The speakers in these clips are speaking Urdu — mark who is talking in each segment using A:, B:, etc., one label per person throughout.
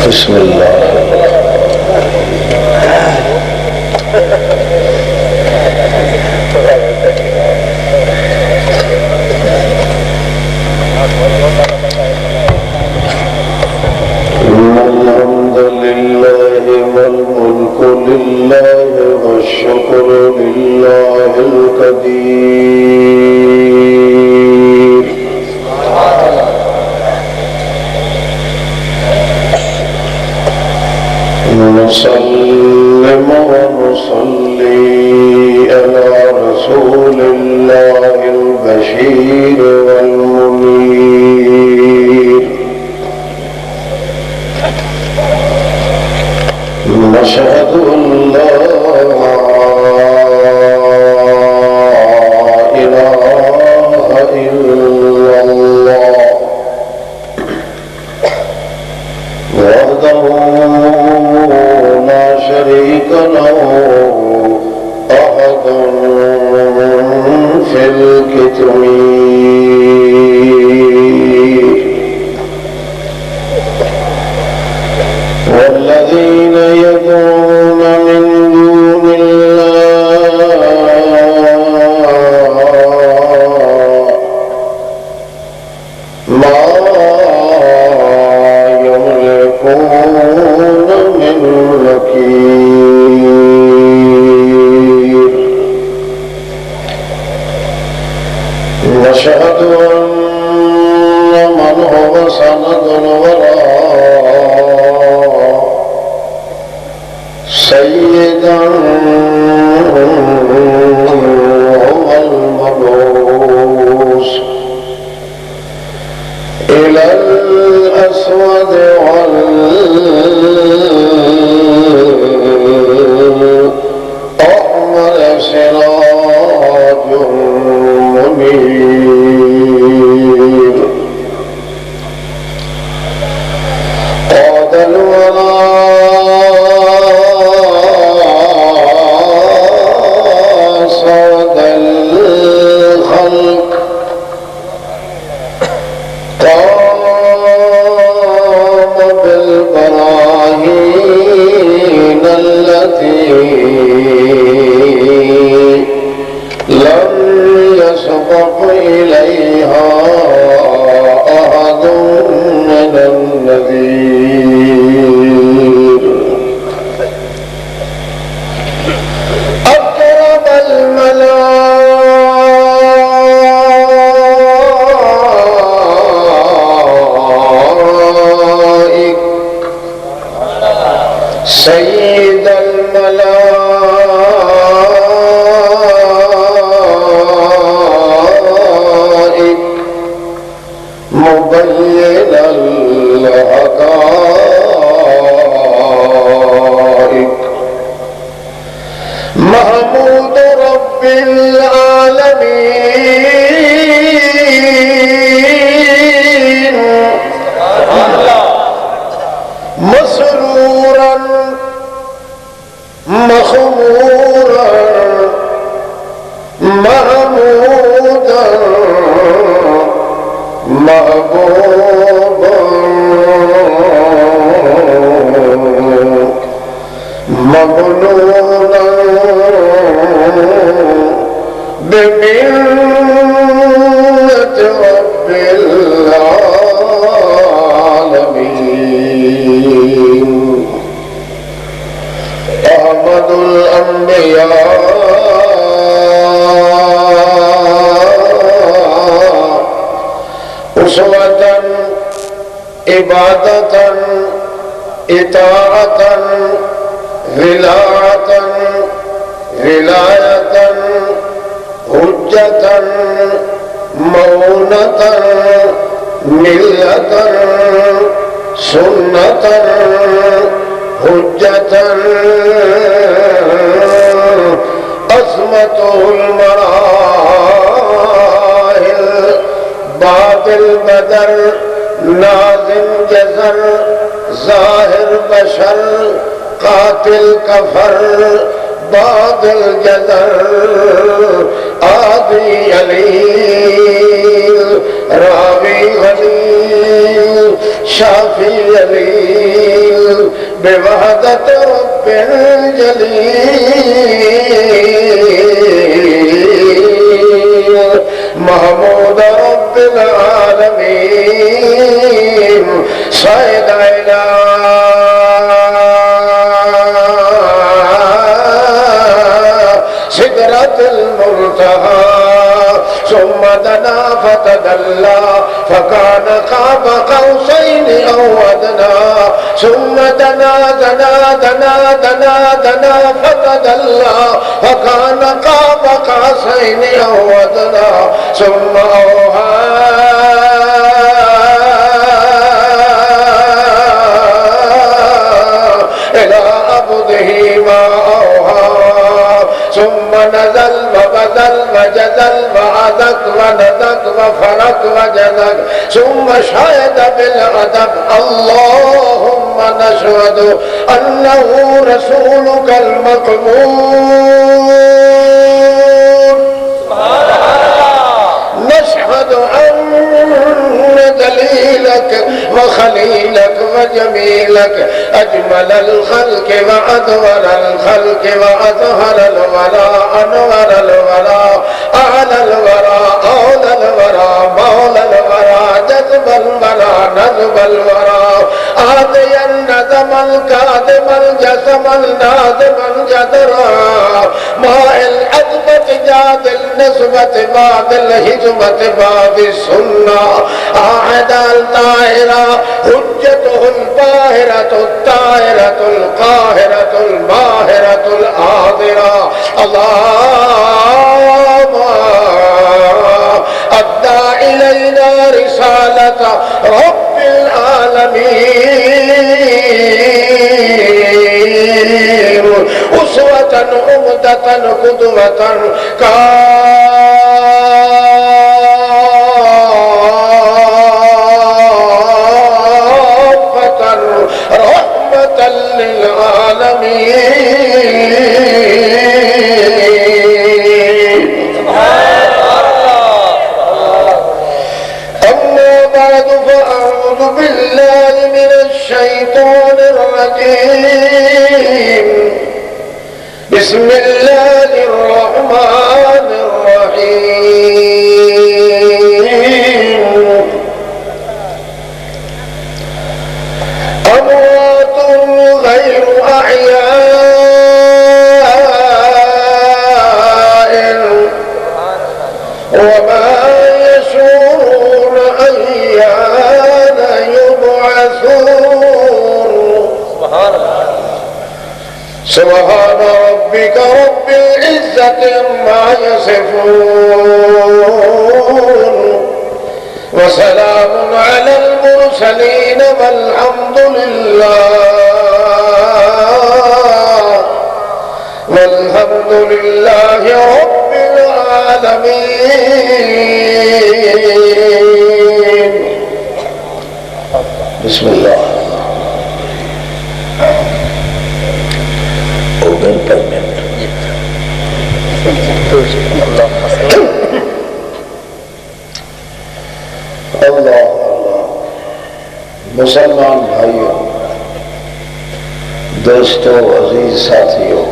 A: بسم الله. إن الحمد لله والملك لله والشكر لله القدير. نسلم ونصلي على رسول الله البشير والمنير. نشهد أن لا إله إلا الله وحده لا شريك له أحد في الكتمين. والذين يدعون من دون الله ما يملكون من وكيل. نشهد أن من هو سند الوراء سيدا هو المبعوث إلى الأسود والأحمر سراج منير. قاد الورى صاد الخلق قام بالبراهين التي لم يسبق إليها أحد من النذير. أكرم الملائك سيد الملائك مبين الحقائق محمود رب العالمين مسرورا مخمورا محمودا محبوبا مبلولا بمنة رب العالمين. أحمد الأنبياء أسوة عبادة إطاعة ولاية حجة مؤونة ملة سنة حجة عصمة المراحل باب البدر ناظم جزر ظاهر بشر قاتل كفر بعد الجدر آدي عليل راوي غليل شافي عليل بوحدت رب جلیل محمود رب العالمین سید الہ سدرۃ المنتہی ثم دنا فتدلى فكان قاب قوسين أو أدنى ثم دنا فتدلى فكان قاب قوسين أو أدنى ثم أوحى إلى عبده ما أوحى ثم نزل وبدل وجدل وعدك وندك وفرق وجدك ثم شهد بالأدب اللهم نشهد أنه رسولك المقبول نشهد أن دليلك وخليلك وجميلك أجمل الخلق وأدور الخلق وأظهر الورى أنور الورى أعلى الورى أولى الورى مولى الورى جذب الورى نذب الورى آتي الندم الكاذب الجسم الناذب الجدرى ماء الأدبة جاد النسبة بعد الهجمة بعد السنة أعد الطاهرة حجته الباهرة الطاهرة القاهرة الماهرة الآذرة اللهم أدى إلينا رسالة رب العالمين أسوة أمدة قدوة كافة رحمة للعالمين أما بعد فأعوذ بالله من الشيطان الرجيم بسم الله الرحمن الرحيم أموات غير أحياء وما يشعرون أيان يبعثون سبحان ربك رب العزة عما يصفون وسلام على المرسلين والحمد لله رب العالمين بسم الله اللہ مسلمان بھائیوں، دوستوں، عزیز ساتھیوں،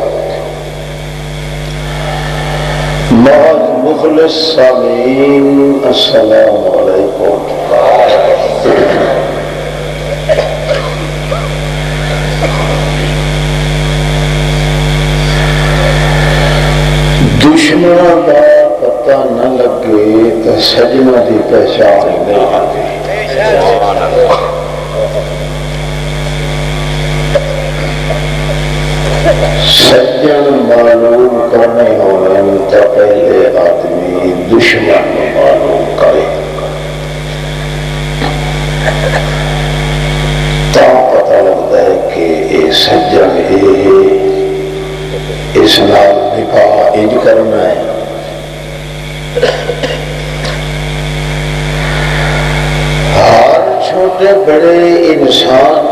A: محض مخلص سامعین، السلام علیکم۔ دشمنوں کا پتہ نہ لگے تو سجنا دی پہچان نہیں آتی۔ سجن معلوم کرنے ہونے تو پہلے آدمی دشمن معلوم کرے، تو پتہ لگتا ہے کہ یہ سجن ہے، اس نال نکاح انج کرنا ہے۔ ہر چھوٹے بڑے انسان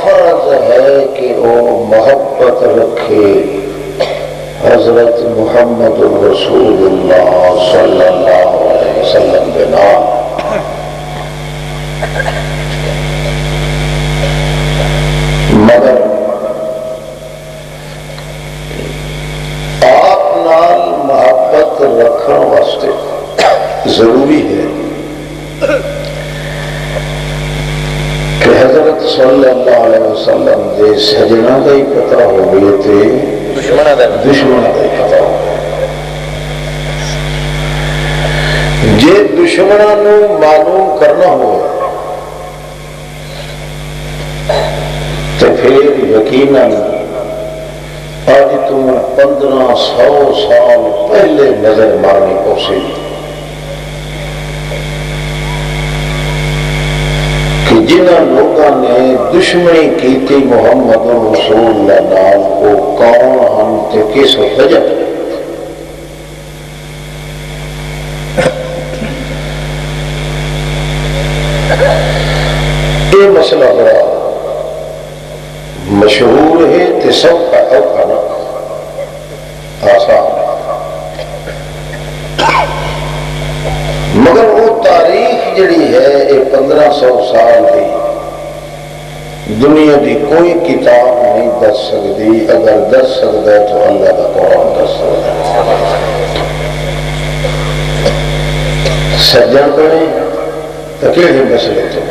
A: فرض ہے کہ وہ محبت رکھے حضرت محمد رسول اللہ صلی اللہ علیہ وسلم کے نام۔ کہ حضرت صلی اللہ علیہ وسلم دے سجنہ دا ہی پتہ ہو گئے تھے دشمنہ دا ہی پتہ ہو گئے جے دشمنہ نو معلوم کرنا ہو تو پھر یقیناً آج تم 1500 سال پہلے نظر مارنی پوسی کہ جنہاں لوگاں نے دشمنی کی تھی محمد رسول اللہ نام کو کون ہم تے کس وجہ یہ مسئلہ بڑا مشہور ہے تے سب کا اوکھا نہ آسان مگر وہ تاریخ جڑی ہے یہ 1500 سال دی دنیا دی کوئی کتاب نہیں دس سکتی اگر دس سکتا ہے تو اللہ کا قرآن دس سکتا ہے سجن بنے تو کہڑے مسئلے تو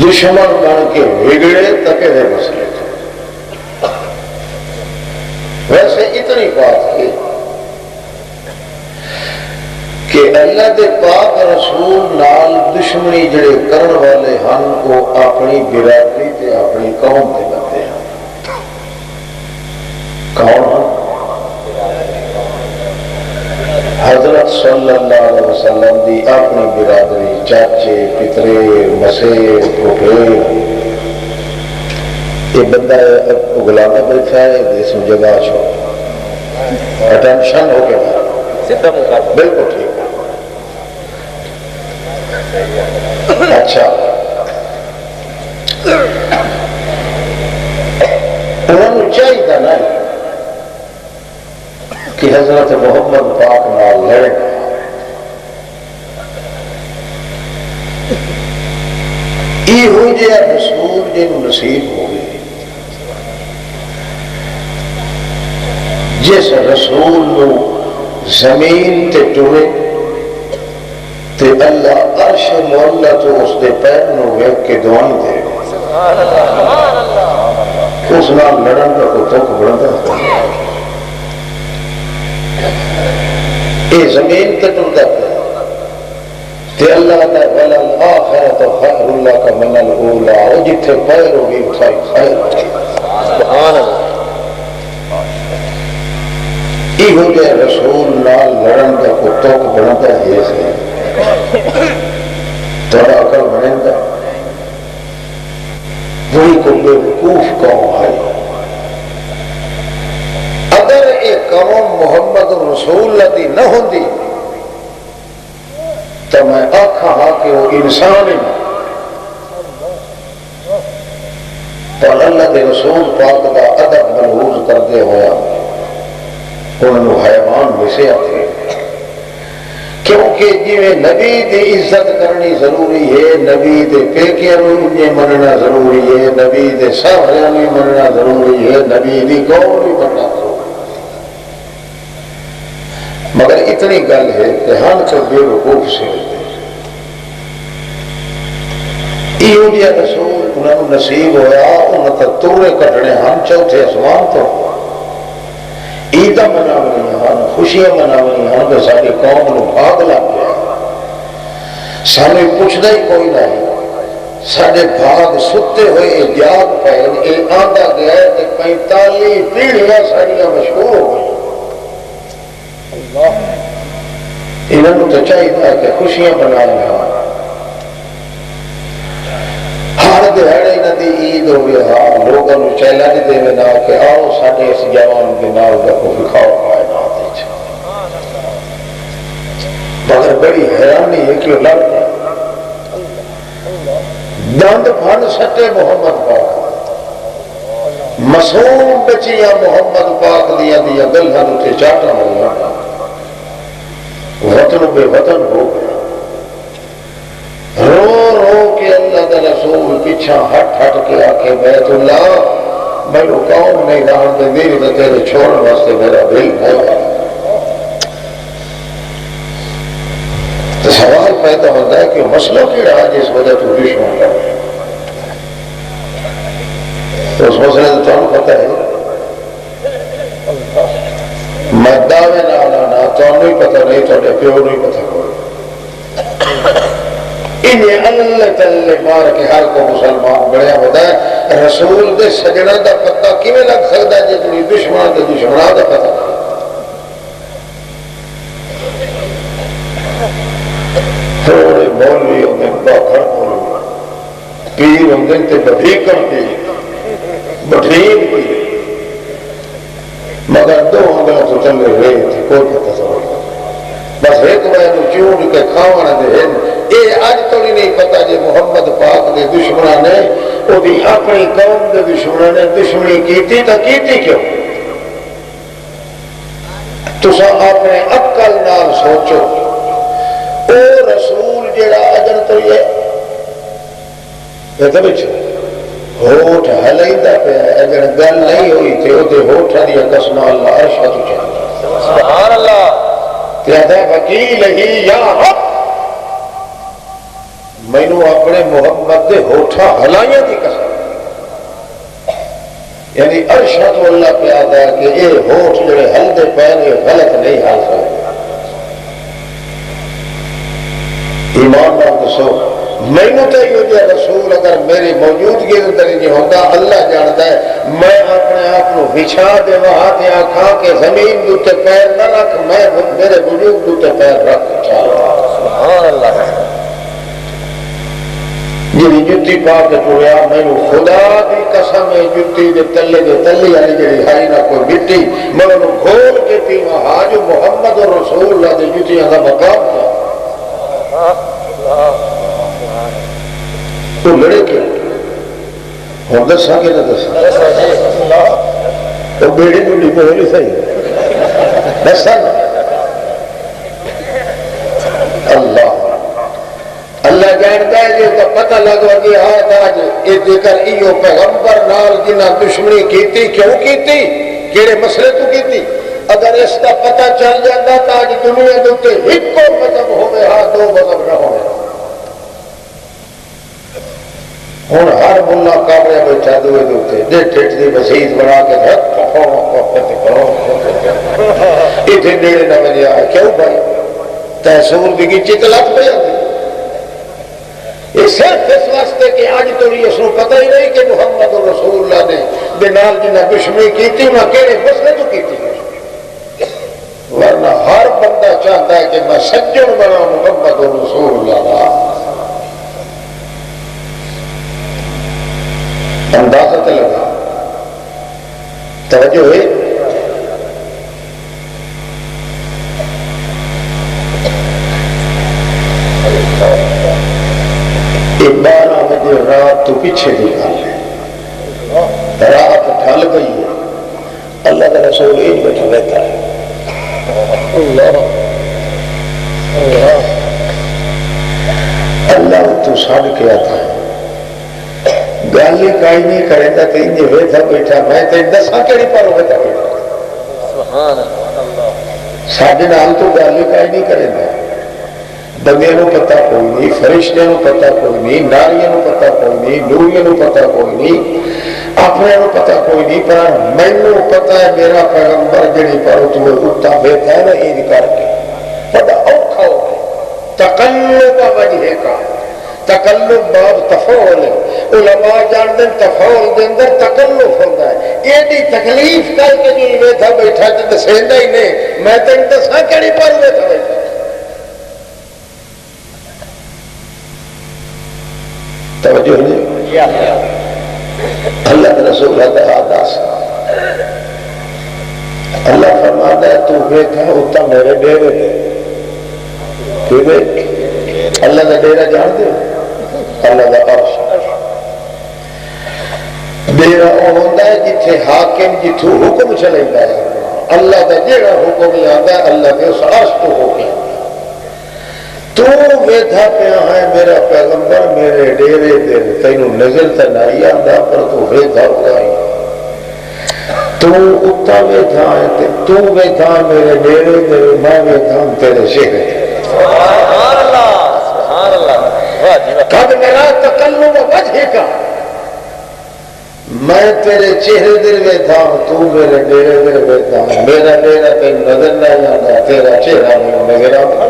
A: دشمن بن کے بگڑے تو کہڑے مسئلے تو ویسے اتنی بات ہے کہ اللہ دے پاک رسول نال دشمنی جڑے کرن والے ہن وہ اپنی برادری تے اپنی قوم دے بندے ہیں کون ہیں حضرت صلی اللہ علیہ وسلم دی اپنی برادری چاچے پترے مسے پھوپھے یہ بندہ اگلانا بیٹھا ہے اس میں جگہ چھو اٹینشن ہو گیا بالکل ٹھیک اچھا انہوں نے چاہیے نا کہ حضرت محمد پاک نال لڑے یہ ہو جائے رسول جن نصیب ہو گئے جس رسول نو زمین تے ٹرے تے اللہ عرش مولا تو اس دے پیر نو ویکھ کے دعائیں دے اس نال لڑن کا کوئی توک بڑھتا یہ زمین تے ٹرتا پیا تے اللہ نے ولا الاخرۃ خیر اللہ کا من الاولی او جتھے پیر ہوگی اتھائی خیر سبحان اللہ یہ ہو گیا رسول نال لڑن کا کوئی توک بڑھتا ہے سے تھوڑا عقل بنے گا وہی کو بے وقوف قوم ہے اگر ایک قوم محمد رسول اللہ دی نہ ہوندی تو میں آکھا ہاں کہ وہ انسان ہی پر اللہ دے رسول پاک دا ادب ملحوظ کردے ہویا انہوں نے حیوان ویسے آتے کیونکہ جی میں نبی دی عزت کرنی ضروری ہے نبی دے پیکیاں نے مننا ضروری ہے نبی دے سہریاں نے مننا ضروری ہے نبی دی قوم بھی مننا ضروری مگر اتنی گل ہے کہ ہم تو بے وقوف سے ہوتے ایو جیا رسول انہوں نے نصیب ہویا انہوں نے تورے کٹنے ہم چوتھے اسمان تو عیدہ مناونی ہن خوشیاں مناونی ہن کہ ساری قوم نو بھاگ لگ گیا سانو پوچھدا ہی کوئی نہیں سارے بھاگ ستے ہوئے جاگ پے یہ آندا گیا کہ 45 پیڑھیاں ساریاں مشہور ہو گئی انہوں تو چاہیے کہ خوشیاں منائیں ہر دہاڑے انہوں دی عید ہو گیا لوگوں کو چیلنج دے نا کہ آؤ سارے اس جوان کے نال کا کوئی کھاؤ کائنات مگر بڑی حیرانی ہے کہ لڑ گئے دند پھن سٹے محمد پاک معصوم بچیاں محمد پاک دیا دیا گلہاں تے چاٹا ہویا وطن بے وطن ہو گیا رو رو کے اللہ کا رسول پیچھا ہٹ ہٹ کے آکے بیت اللہ میں وہ قوم نہیں جان دے میری تو تیرے چھوڑنے واسطے میرا دل ہے تو سوال پیدا ہوتا ہے کہ مسئلہ کیڑا ہے جس وجہ تو دشمن کا تو اس مسئلے تو تمہیں پتہ ہے میں دعوے نہ لانا تمہیں پتہ نہیں تھوڑے پیو نہیں پتہ کوئی انہیں اللہ تعالی مار کے ہر کو مسلمان بڑھیا ہوتا ہے رسول دے سجنہ دا پتہ کیویں لگ سکتا ہے جتنی دشمن دے دشمنہ دا پتہ تھوڑے مولوی ہوندے باکھر مولوی پیر ہوندے تے بھیکر دی بٹھین دی مگر دو انگلوں تو چلے ہوئے تھے کوئی پتہ سوڑا بس ایک بار تو چون کے کھاوانا دے اے آج تو نہیں پتا جی محمد پاک دے دشمنہ نے او دی اپنی قوم دے دشمنہ نے دشمنی کیتی تا کیتی کیوں تسا اپنے عقل نال سوچو او رسول جڑا اجر تو یہ تو بچ ہوٹ ہلائیندہ پہ اگر گل نہیں ہوئی تھی او دے ہوٹھا دیا قسم اللہ اشہد چاہتا سبحان اللہ کہتا ہے وکیل ہی یا حق میں نے اپنے محمد دے ہوٹھا ہلائیاں دی قسم یعنی ارشد اللہ پہ آتا ہے کہ یہ ہوٹھ جڑے ہل دے پہنے غلط نہیں حل سکتے ایمان نہ دسو میں نے تو یہ رسول اگر میری موجودگی اندر نہیں ہوتا اللہ جانتا ہے میں اپنے آپ کو بچھا دے وہاں تے آکھاں کہ زمین دوتے پیر نہ رکھ میں میرے وجود دوتے پیر رکھ سبحان اللہ جی جتی پا کے ٹویا میں نے خدا دی قسم ہے جتی دے تلے والی جڑی ہائی نہ کوئی مٹی میں نے گھول کے پی وہاں جو محمد اور رسول اللہ دے جتیاں کا مقام تھا تو لڑے کیوں ہم دسا کہ نہ دسا تو بیڑی بیڑی بولی صحیح دسا نا اللہ جانتا ہے یہ تو پتہ لگا کہ آج یہ ذکر ایو پیغمبر نال جنہ دشمنی کیتی کیوں کیتی کیڑے مسئلے تو کیتی اگر اس کا پتہ چل جاتا تو آج دنیا دوتے ایک کو مذہب ہوئے ہاں دو مذہب نہ ہوئے ہوں ہر ملا کابڑے بیٹھا دوے دوتے دے ٹھٹ دی مسیح بنا کے دھک اتنے نیڑے نہ بجے آئے کیوں بھائی تحصول کی چتلت پہ آتی یہ صرف اس واسطے کہ آج تو اس کو پتہ ہی نہیں کہ محمد رسول اللہ نے بنال جنہ دشمنی کی تھی نہ کہڑے مسئلے تو کی تھی ورنہ ہر بندہ چاہتا ہے کہ میں سجن بنا محمد رسول اللہ اندازہ تے لگا توجہ ہے بارہ بجے رات تو پیچھے دی گل ہے رات ڈھل گئی ہے اللہ کا رسول ایک بیٹھا رہتا ہے اللہ تو ساڑھ کے آتا ہے گالی کائی نہیں کرے گا تو انجھے ویتھا بیٹھا میں تو دساں کیڑی پر ہوتا بیٹھا ساڑھے نال تو گالی کائی نہیں کرے گا بندے نو پتہ کوئی نہیں فرشتے نو پتہ کوئی نہیں ناریاں نو پتہ کوئی نہیں نوریاں نو پتہ کوئی نہیں اپنے نو پتہ کوئی نہیں پر میں نو پتہ ہے میرا پیغمبر جڑی پر تو اٹھتا بیٹھا ہے نا عید کر کے بڑا اوکھا ہو گیا تقلب وجہ کا تقلب باب تفعول ہے علماء جان دیں تفعول دے اندر تقلب ہوتا ہے ایڈی تکلیف کر کے جو بیٹھا بیٹھا تو دسیندا ہی نہیں میں تو دساں کیڑی پر بیٹھا بیٹھا توجہ نہیں اللہ کے رسول اللہ اللہ فرماتا ہے تو بیٹھا ہوتا میرے ڈیرے دے اللہ کا ڈیرا جان دے اللہ کا عرش ڈیرا وہ ہوتا ہے جتھے حاکم جتھو حکم چلے گا اللہ کا جیڑا حکم ہی آتا ہے اللہ کے اس عرش تو ہو گیا تو ویدھا پیا ہے میرا پیغمبر میرے ڈیرے دے تینوں نظر تے نہیں آندا پر تو ویدھا ہوئی تو اتا ویدھا ہے تو ویدھا میرے ڈیرے دے میں ویدھا تیرے شہر سبحان اللہ قد میرا تقلب وجہ کا، میں تیرے چہرے دل میں تھا، تو میرے ڈیرے دل میں تھا، میرا ڈیرا تین نظر نہیں آتا، تیرا چہرہ نہیں نظر آتا۔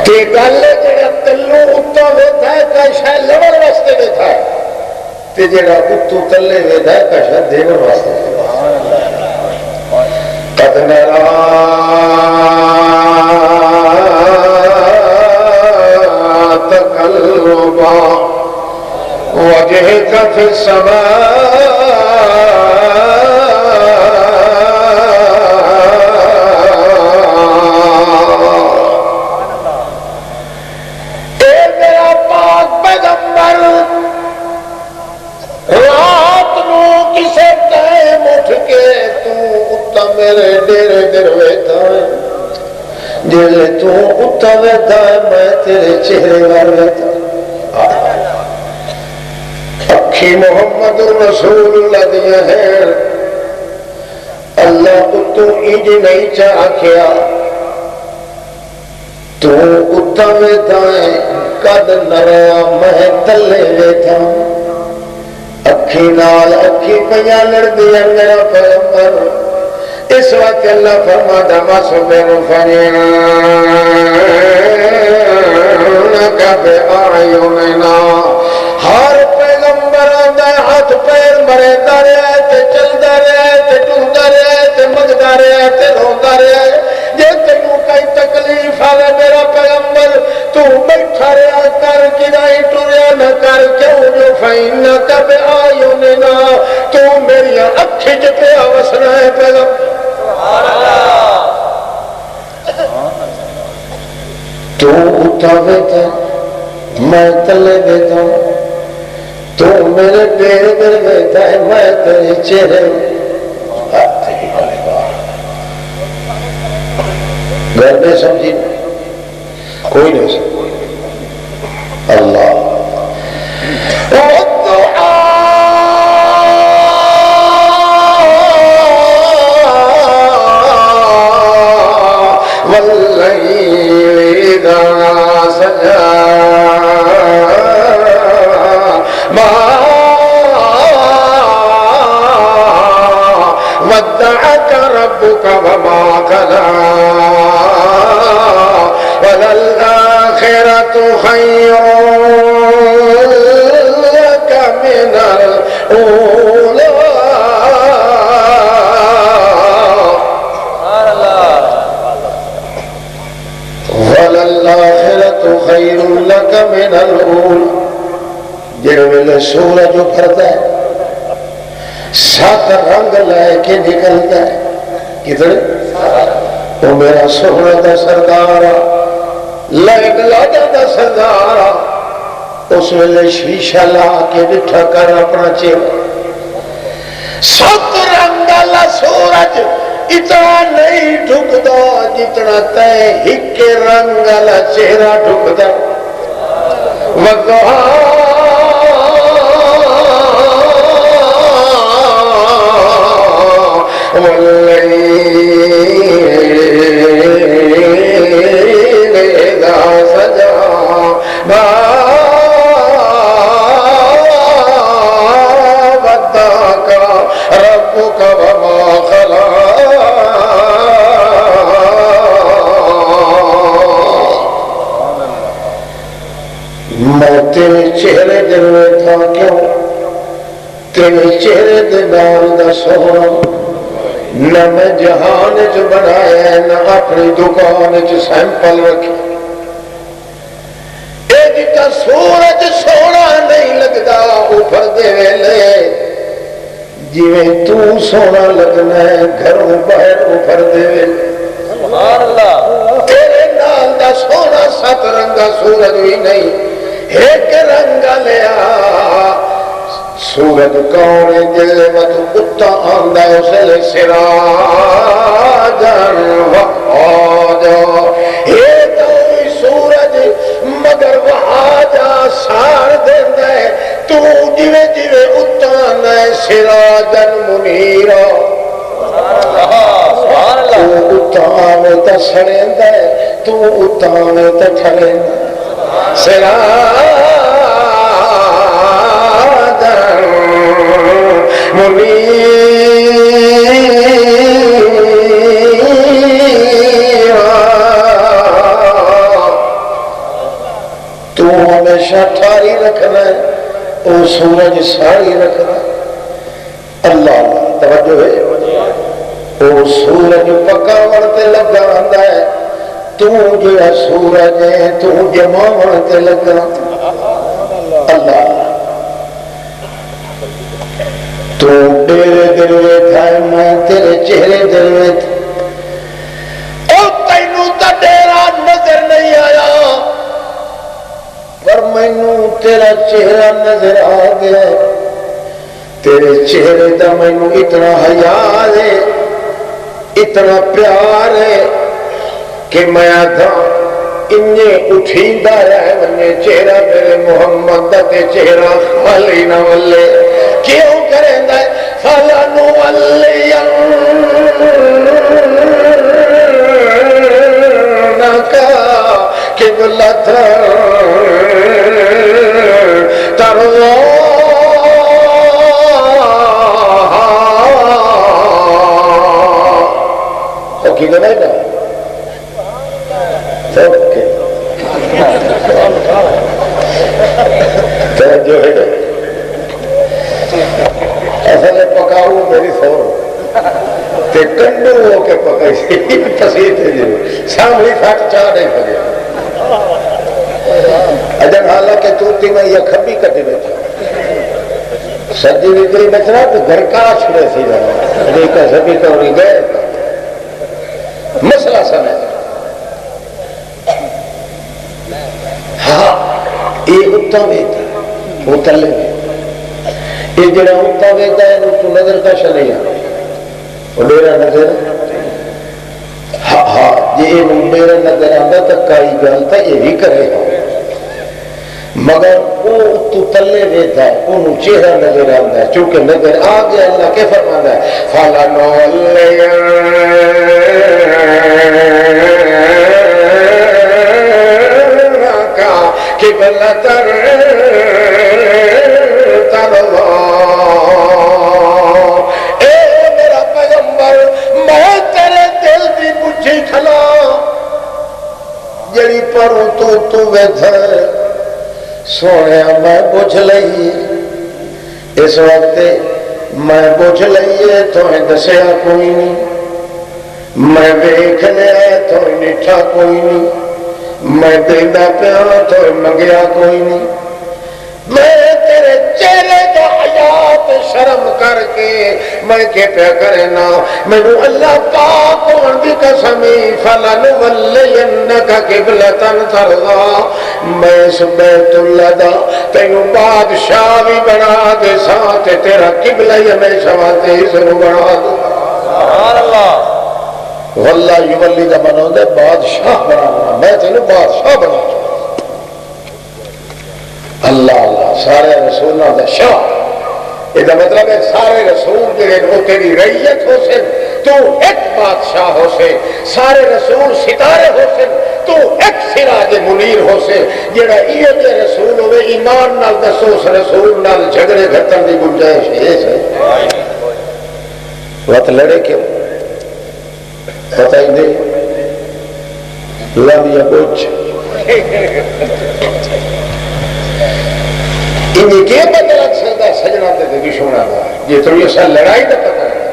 A: کہ گل جڑا تلو اتو ویتا ہے کاشا لڑن واسطے ویتا ہے، تے جڑا اتو تلے ویتا ہے کاشا دیون واسطے ویتا ہے۔ قد میرا تقلبا وجهك في السماء اے میرا پاک پیغمبر، رات نو کسے ٹائم اٹھ کے تو اتا میرے ڈیرے درویتا ہے، جلے تو اتا ویتا ہے میں تیرے چہرے وار ویتا ہے۔ اکھی محمد رسول اللہ دیا ہے، اللہ کو تو انج نہیں چاہ کیا، تو اتا ویتا ہے قد نریا میں تلے ویتا، اکھی نال اکھی پیا لڑ دیا میرا پیغمبر۔ اس وقت اللہ فرما دما سبینو فنینا کب آئیونا، ہر پیغمبر آندہ ہاتھ پیر مرے دارے آئے تے چل دارے آئے تے ٹھو دارے آئے تے مگ دارے آئے تے رو دارے آئے۔ جے تینوں کئی تکلیف آئے میرا پیغمبر، تو بیٹھا رہا کر کنائی ٹوریا نہ کر، کیوں جو فائنہ کب آئیونا، تو میری اکھی جپے آوسنا ہے پیغمبر۔ تو اٹھاوے تھے میں تلے دیتا ہوں، تو میرے پیر در بیتا ہے میں تیرے چہرے گھر میں سمجھی کوئی نہیں سمجھی۔ اللہ واللیل اذا سجا ما ودعك ربك وما قلى وللآخرة خير لك من الأولى۔ وللآخرة خير لك من الأولى۔ جڑ ویلے سورج اٹھتا ہے، سات رنگ لے کے نکلتا ہے، کتنے؟ وہ میرا سونا دا سردارا، لائق لادا دا سردارا، اس ویلے شیشہ لا کے بٹھا کر اپنا چہرہ، سات رنگ والا سورج اتنا نہیں ڈھکتا جتنا تے ہک رنگ والا چہرہ ڈھکتا۔ وَالضُّحَىٰ وَاللَّيْلِ إِذَا سَجَىٰ مَا وَدَّعَكَ رَبُّكَ وَمَا قَلَىٰ۔ میں تیرے چہرے دل میں تھا، کیوں تیرے چہرے دل دا سونا نہ میں جہان جو بنایا نہ اپنی دکان جو سیمپل رکھے۔ ایک کا سورج سونا نہیں لگتا اوپر دے ویلے، جویں تو سونا لگنا ہے گھروں باہر اوپر دے ویلے۔ سبحان اللہ۔ تیرے نال دا سونا سات رنگا سورج بھی نہیں، ایک رنگا لیا۔ سورج کون ہے جلے مت کتا آندہ اسے لے سراجن وآجا، یہ تو سورج مگر وآجا سار دیندہ ہے، تو جوے جوے اتانا ہے سراجن منیرہ۔ تو اتانے تا سڑیندہ ہے، تو اتانے تا ٹھلیندہ ہے۔ سراجا منیرا تو ہمیشہ ٹھاری رکھنا ہے او سورج ساری رکھنا اللہ توجہ ہے او سورج پکاون تے لگا ہوندا ہے تو جڑا سورج ہے تو جماون تے لگا اللہ تو میرے دل وچ ہے میں تیرے چہرے دل وچ او تینوں تا ڈیرا نظر نہیں آیا پر مینوں تیرا چہرہ نظر آ گیا تیرے چہرے دا مینوں اتنا حیا ہے اتنا پیار ہے کہ میں آدھا انہیں اٹھیندہ رہے انہیں چہرہ میرے محمد دا تے چہرہ خالی نہ ولے کیوں کریں دے فَلَنُوَلِّيَنَّكَ قِبْلَةً تَرْضَاهَا کی گنا ہے نا اوکے جو ہے اصل پکاؤ میری سور تے کنڈو ہو کے پکائی سی پسیت ہے جو ساملی پھاٹ چاہ نہیں پھگیا اجن حالانکہ توتی میں یہ کھبی کٹی بیٹھا سجی نکلی بچنا تو گھر کا چھڑے سی رہا دیکھا سبھی کوری گئے مسئلہ سمجھ ہاں یہ اتنا ویتا وہ تلے یہ جڑا اتنا ویتا ہے تو نظر کا شلیہ وہ میرا نظر ہاں یہ میرا نظر آندہ تک کائی گالتا یہ بھی کرے گا مگر وہ تو تلے ویتا ہے انہوں چہرہ نظر آندہ ہے چونکہ نظر آگیا اللہ کے فرمانا ہے قِبْلَةً تَرْضَاهَا اے میرا پیغمبر میں تیرے دل دی بجھی کھلا جڑی پروں تو ویدھا سونے میں بجھ لئی اس وقت میں بجھ لئیے تو دسیا کوئی نہیں میں دیکھ لیا تو نٹھا کوئی نہیں میں دینا پیا تو منگیا کوئی نہیں میں تیرے چہرے کا حیات شرم کر کے میں کہ پیا کرنا میں نے اللہ پاک اور دی قسمی فَلَنُوَلِّيَنَّكَ قِبْلَةً تَرْضَاهَا میں اس بیت اللہ دا تینوں بادشاہ بھی بنا دے ساتھ تیرا قبلہ ہمیشہ واتے اسنو بنا دے سبحان اللہ واللہ یولی دا بنا دے بادشاہ بنا میں تینوں بادشاہ بنا دے اللہ اللہ سارے رسولہ دا شاہ یہ مطلب ہے سارے رسول جڑے وہ تیری رعیت ہو سن تو ایک بادشاہ ہو سے سارے رسول ستارے ہو سن تو ایک سراج منیر ہو سے جڑا یہ دے رسول ہوئے ایمان نال دسو اس رسول نال جھگڑے گھٹن دی گنجائش ہے وقت لڑے کیوں پتہ ہی نہیں لم یا کچھ انہیں کیا پتہ لگ سکتا ہے سجنہ تے دشمنہ دا یہ تو یہ سا لڑائی دا پتہ ہے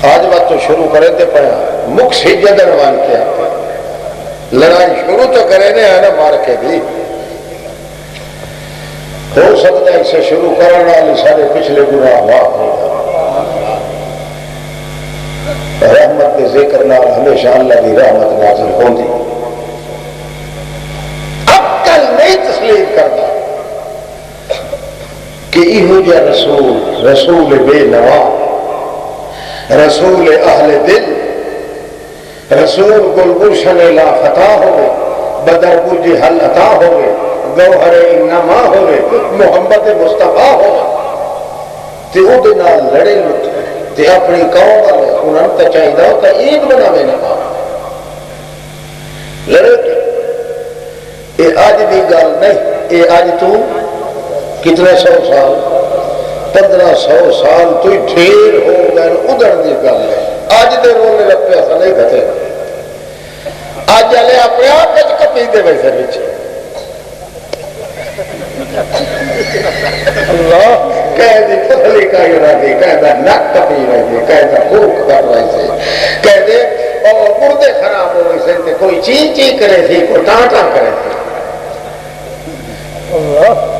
A: آج بات تو شروع کرے تے پڑا مک سجد روان کیا لڑائی شروع تو کرے نے آنا مار کے بھی ہو سکتا ہے اسے شروع کرنا علی سارے پچھلے گناہ معاف ہو رحمت کے ذکر نال ہمیشہ اللہ کی رحمت نازل ہوندی نہیں تسلیم کرتا کہ یہ جا رسول بے نوا رسول اہل دل رسول گلگشن لا فتح ہوئے بدر بج حل عطا ہوئے گوہر انما ہوئے محمد مصطفیٰ ہوئے تے او دے نال لڑے لٹے تے اپنی قوم والے انہوں نے چاہیے ہوتا عید بناوے نہ پا لڑے یہ آج دی گل نہیں، یہ آج تو کتنے 100 سال 1500 سال تو ہی ڈھیر ہو گئے ادھر دی گل ہے۔ آج دے رونے لگتے ایسا نہیں کہتے، آج والے اپنے آپ کپی دے ویسے پیچھے اللہ کہہ دی پتلی کا ہی رہی، کہہ دا نک کپی رہی، کہہ دا خوک کر رہی سے، کہہ دے اور مردے خراب ہو رہی سے، کوئی چین چین کرے تھی، کوئی ٹان ٹان کرے تھی،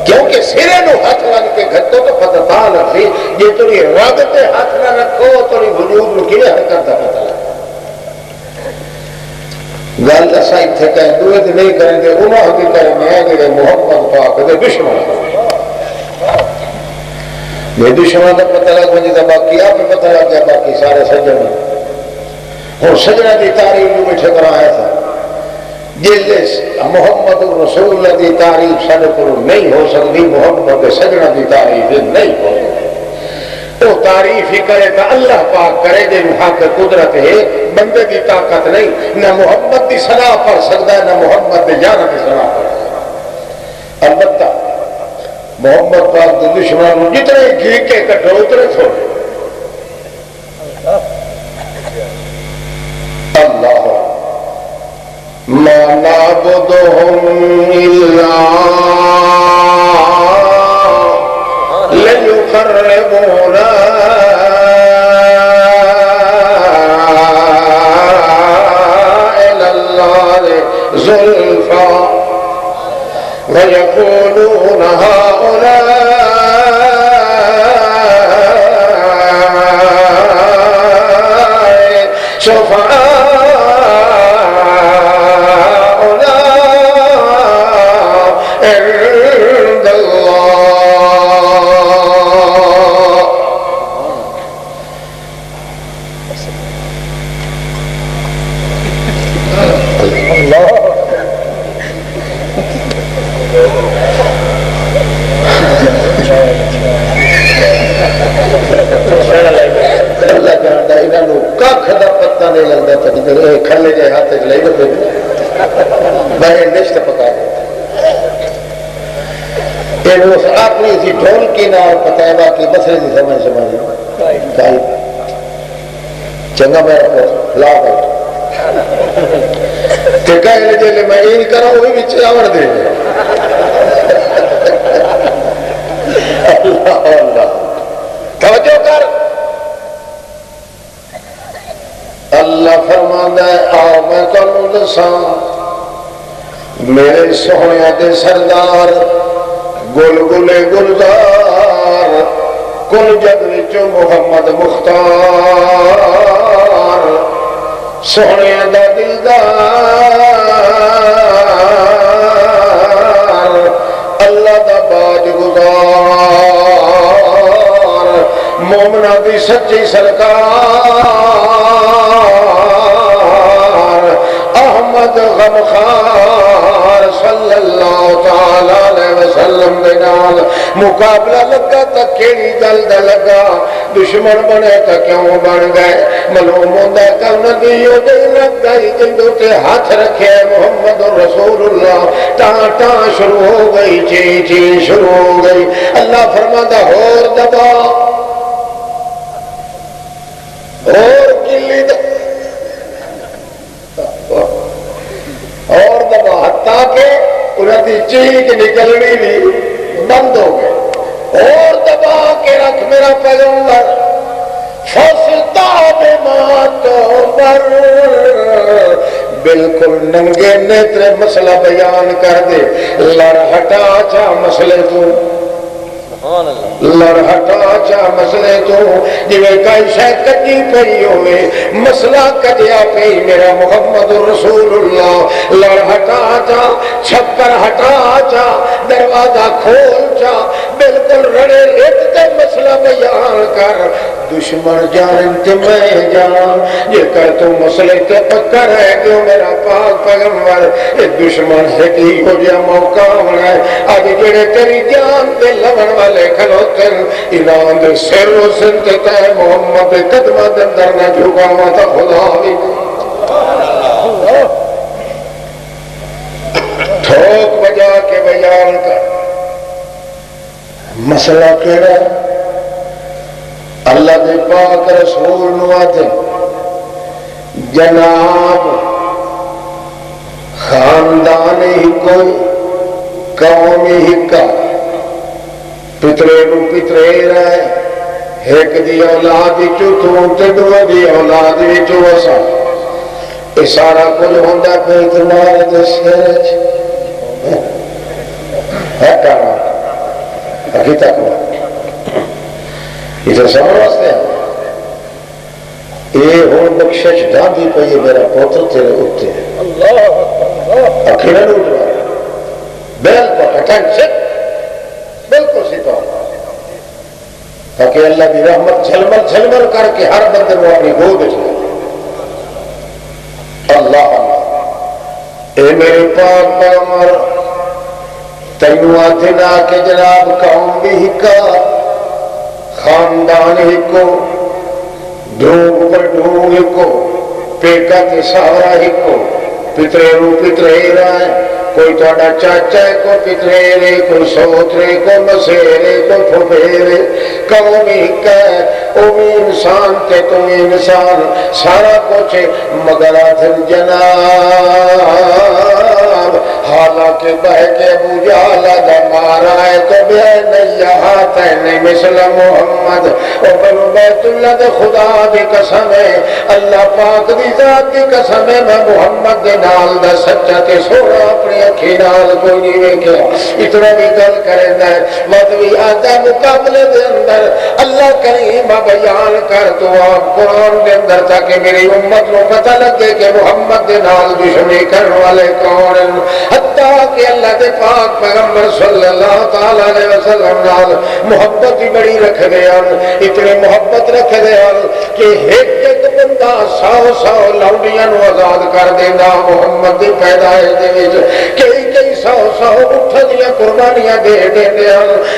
A: کیونکہ سرے نو ہاتھ لگ کے گھٹو تو پتہ تھا لگی، یہ تو نہیں رب تے ہاتھ نہ رکھو تو نہیں وجود نو کیویں حرکت دا پتہ لگا۔ گل اساں اتنے کہہ دوے تے نہیں کریں گے، انہاں دی کریں گے جڑے محمد پاک دے دشمن یہ دشمن کا پتہ لگ وجے تو باقی آپ پتہ لگ گیا، باقی سارے سجن ہوں سجنا کی تعریف جو بیٹھے کرایا تھا، جس محمد رسول اللہ کی تعریف سارے کو نہیں ہو سکتی، محمد کے سجنا کی تعریف نہیں ہو سکتی، وہ تعریف ہی کرے تو اللہ پاک کرے جن حق قدرت ہے، بندے کی طاقت نہیں، نہ محمد کی صلاح پڑھ سکتا ہے نہ محمد کی جان کی صلاح پڑھ سکتا ہے۔ البتہ محمد پاک کے دشمن جتنے گھی کے کٹو اتنے چھوڑے اللہ ما نعبدهم إلا ليقربونا إلى الله زلفى ويقولون هؤلاء شفعاء عند الله اللہ جانتا انہوں کھ دا پتہ نہیں لگتا تھا، کھلے جائے ہاتھ لے لے میں نشت پکا دے اپنی سی ڈھول کی نہ پتہ ہے، باقی مسئلے کی سمجھ سمجھ چنگا میرا پوچھ لا بیٹھ کہ کہہ لے جلے میں یہ کرا وہی بچے آور دے اللہ اللہ توجہ کر۔ اللہ فرماتا ہے آؤ میں تمہیں دساں میرے سونے دے سردار گل گلے گلدار کل جگ وچوں محمد مختار سونے دا دلدار اللہ دا باج گزار مومنہ دی سچی سرکار احمد غمخار صلی اللہ تعالیٰ علیہ وسلم دے نال مقابلہ لگا تا کیڑی گل دا لگا، دشمن بنے تا کیوں بن گئے، معلوم ہوندا ہے کہ نبیوں دے لگا ہی جندوں تے ہاتھ رکھے محمد رسول اللہ ٹاں ٹاں شروع ہو گئی، چین چین شروع ہو گئی۔ اللہ فرماتا ہور دبا اور کلی اور دبا حتیٰ کہ انہوں کی چیخ نکلنی بھی بند ہو گئی، اور دبا کے رکھ میرا پیغمبر فَاسْتَعْبِ مَا تُعْبَرْ بالکل ننگے نیترے مسئلہ بیان کر دے، لڑ ہٹا چاہ مسئلے تو لڑ ہٹا چاہ مسئلے تو جویں کئی شے کٹی پئی ہوئے مسئلہ کٹیا پئی میرا محمد رسول اللہ، لڑ ہٹا چاہ چھپر ہٹا چاہ دروازہ کھول چاہ بالکل رڑے ریت تے مسئلہ بیان کر، دشمن جان تے میں جان یہ کر تو مسئلے تے پکر ہے کیوں میرا پاک پیغمبر یہ دشمن سے کی ہو جا موقع ہونا ہے آج جڑے تیری جان تے لبن والے کھلوتے ایمان دے سر و سنتے تے محمد قدمہ دے اندر نہ جھکاوا تا خدا بھی مسئلہ کیڑا اللہ دے پاک رسول نواتے جناب خاندان ہی کوئی قوم ہی کا پترے نو پترے رہے ایک دی اولاد چو تے دو دی اولاد چو وسا یہ سارا کل ہوندہ پہ تمہارے دے سیرج ہے کہاں حقیقت ہوا یہ تو سمجھ واسطے ہے یہ ہون بخشش داندی پہ یہ میرا پوتر تیرے اٹھتے ہیں اکھیرہ اٹھ رہا ہے بالکل اٹینشن بالکل سیتا تاکہ اللہ کی رحمت جھلمل جھلمل کر کے ہر بندے کو اپنی گود لے اللہ اللہ اے میرے پاک پیغمبر تینوں آتنا کہ جناب قوم بھی ہکا خاندان ہکو ڈھونگ پر ڈھونگ ہکو پیکا تے سارا ہکو پترے رو پترے رہے کوئی توڑا چاچا ہے کوئی پترے کوئی سوترے کوئی مسیرے کوئی پھوپیرے قومی ہکا ہے اومی انسان تے تم انسان سارا کچھ مگر آدھر جناب حالانکہ بہ کے ابو جہل دا مارا ہے تو بے نیہات ہے نہیں مثل محمد او بنو بیت اللہ دے خدا دی قسم ہے اللہ پاک دی ذات دی قسم ہے میں محمد دے نال دا سچا تے سونا اپنی اکھی نال کوئی نہیں ویکھیا اتنا بھی گل کریندا ہے مدوی آدھا مقابلے دے اندر اللہ کریم بیان کر تو آپ قرآن دے اندر تاکہ میری امت کو پتہ لگے کہ محمد دے نال دشمنی کرنے والے کون ہیں حتیٰ کہ اللہ دے پاک پیغمبر صلی اللہ تعالیٰ علیہ وسلم نال محبت ہی بڑی رکھ دے اتنے محبت رکھ دے کہ ایک ایک بندہ سو لوڈیاں نو آزاد کر دینا محمد دی پیدائش دے وچ کئی سو اٹھ دیا قربانیاں دے دے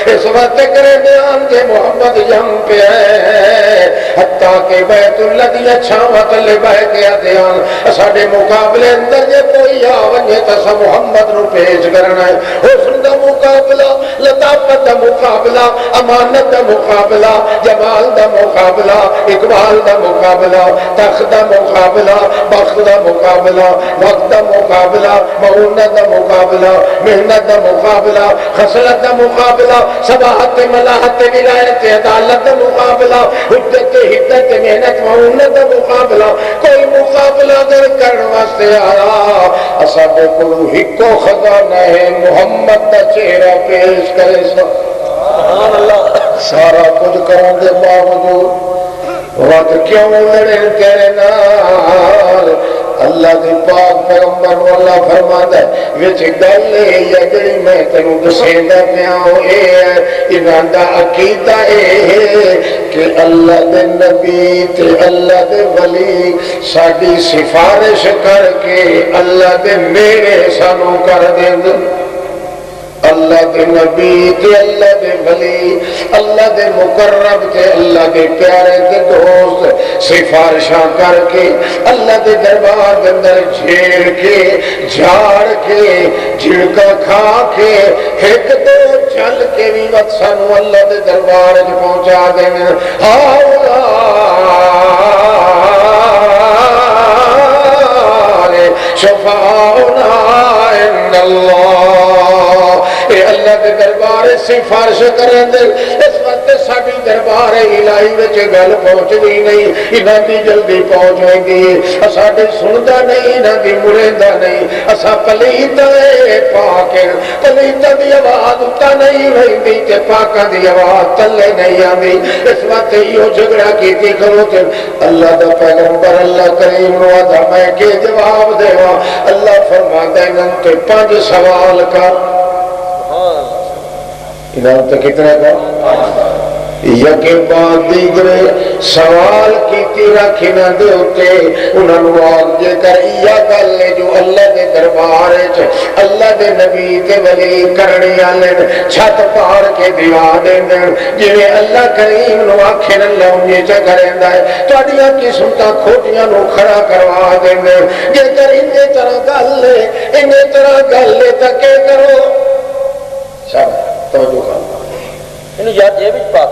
A: اس وقت کرے بیان کہ محمد یم پہ ہے حتیٰ کہ بیت اللہ دی چھاواں تلے بہ کے دیان ساڈے مقابلے اندر جے کوئی آوے تے محمد نو پیش کرنا ہے حسن دا مقابلہ لطافت دا مقابلہ امانت دا مقابلہ جمال دا مقابلہ اقبال دا مقابلہ تخت دا مقابلہ بخت دا مقابلہ وقت دا مقابلہ معونت دا مقابلہ محنت دا مقابلہ خسرت دا مقابلہ صباحت ملاحت ولایت عدالت دا مقابلہ حجت حدت محنت معونت دا مقابلہ کوئی مقابلہ اگر کرنے واسطے آیا اصحاب کو ہکو خزانہ ہے محمد دا چہرہ پیش کرے سبحان اللہ سارا کچھ کرنے دے باوجود وقت کیوں لڑے تیرے نال اللہ دے پاک پیغمبر والا فرماتا ہے وچ گل ہے جڑی میں تینوں دسیندا پیا اے انہاں دا عقیدہ اے کہ اللہ دے نبی تے اللہ دے ولی ساڈی سفارش کر کے اللہ دے میرے سانو کر دیندے اللہ دے نبی تے اللہ دے ولی اللہ دے مقرب تے اللہ دے پیارے تے دوست سفارشاں کر کے اللہ دے دربار دے اندر جھیڑ کے جھاڑ کے جھڑکا کھا کے ایک دو چل کے بھی وقت سانو اللہ دے دربار وچ پہنچا دیں شفاعنا عند اللہ اے اللہ کے دربار سفارش کریں دے اس وقت ساڈی دربار الہی وچ گل پہنچدی نہیں انہاں دی جلدی پہنچ گئی ساڈے سندا نہیں انہاں دی مریندا نہیں اساں پلیت پاک پلیت دی آواز اتا نہیں رہندی تے پاکاں دی آواز تلے نہیں آندی اس وقت ایو جھگڑا کیتی کرو تے اللہ دا پیغمبر اللہ کریم نو آدا میں کہ جواب دیواں اللہ فرماتا ہے انہاں تے 5 سوال کر انہوں نے کتنے کا یکے بعد دیگرے سوال کیتی رکھنا دے ہوتے انہوں نے آگ جے کر یا گلے جو اللہ دے دربار اللہ دے نبی تے ولی کرنی آلن چھت پار کے دیوا دیں جنہیں اللہ کریم نو آکھن اللہ انہیں چا کریں دائے تو اڈیاں قسمتا کھوٹیاں نو کھڑا کروا دیں جے کر انہیں طرح گل لے تکے کرو شاہ توجہ کرنا
B: یاد یہ بھی پاک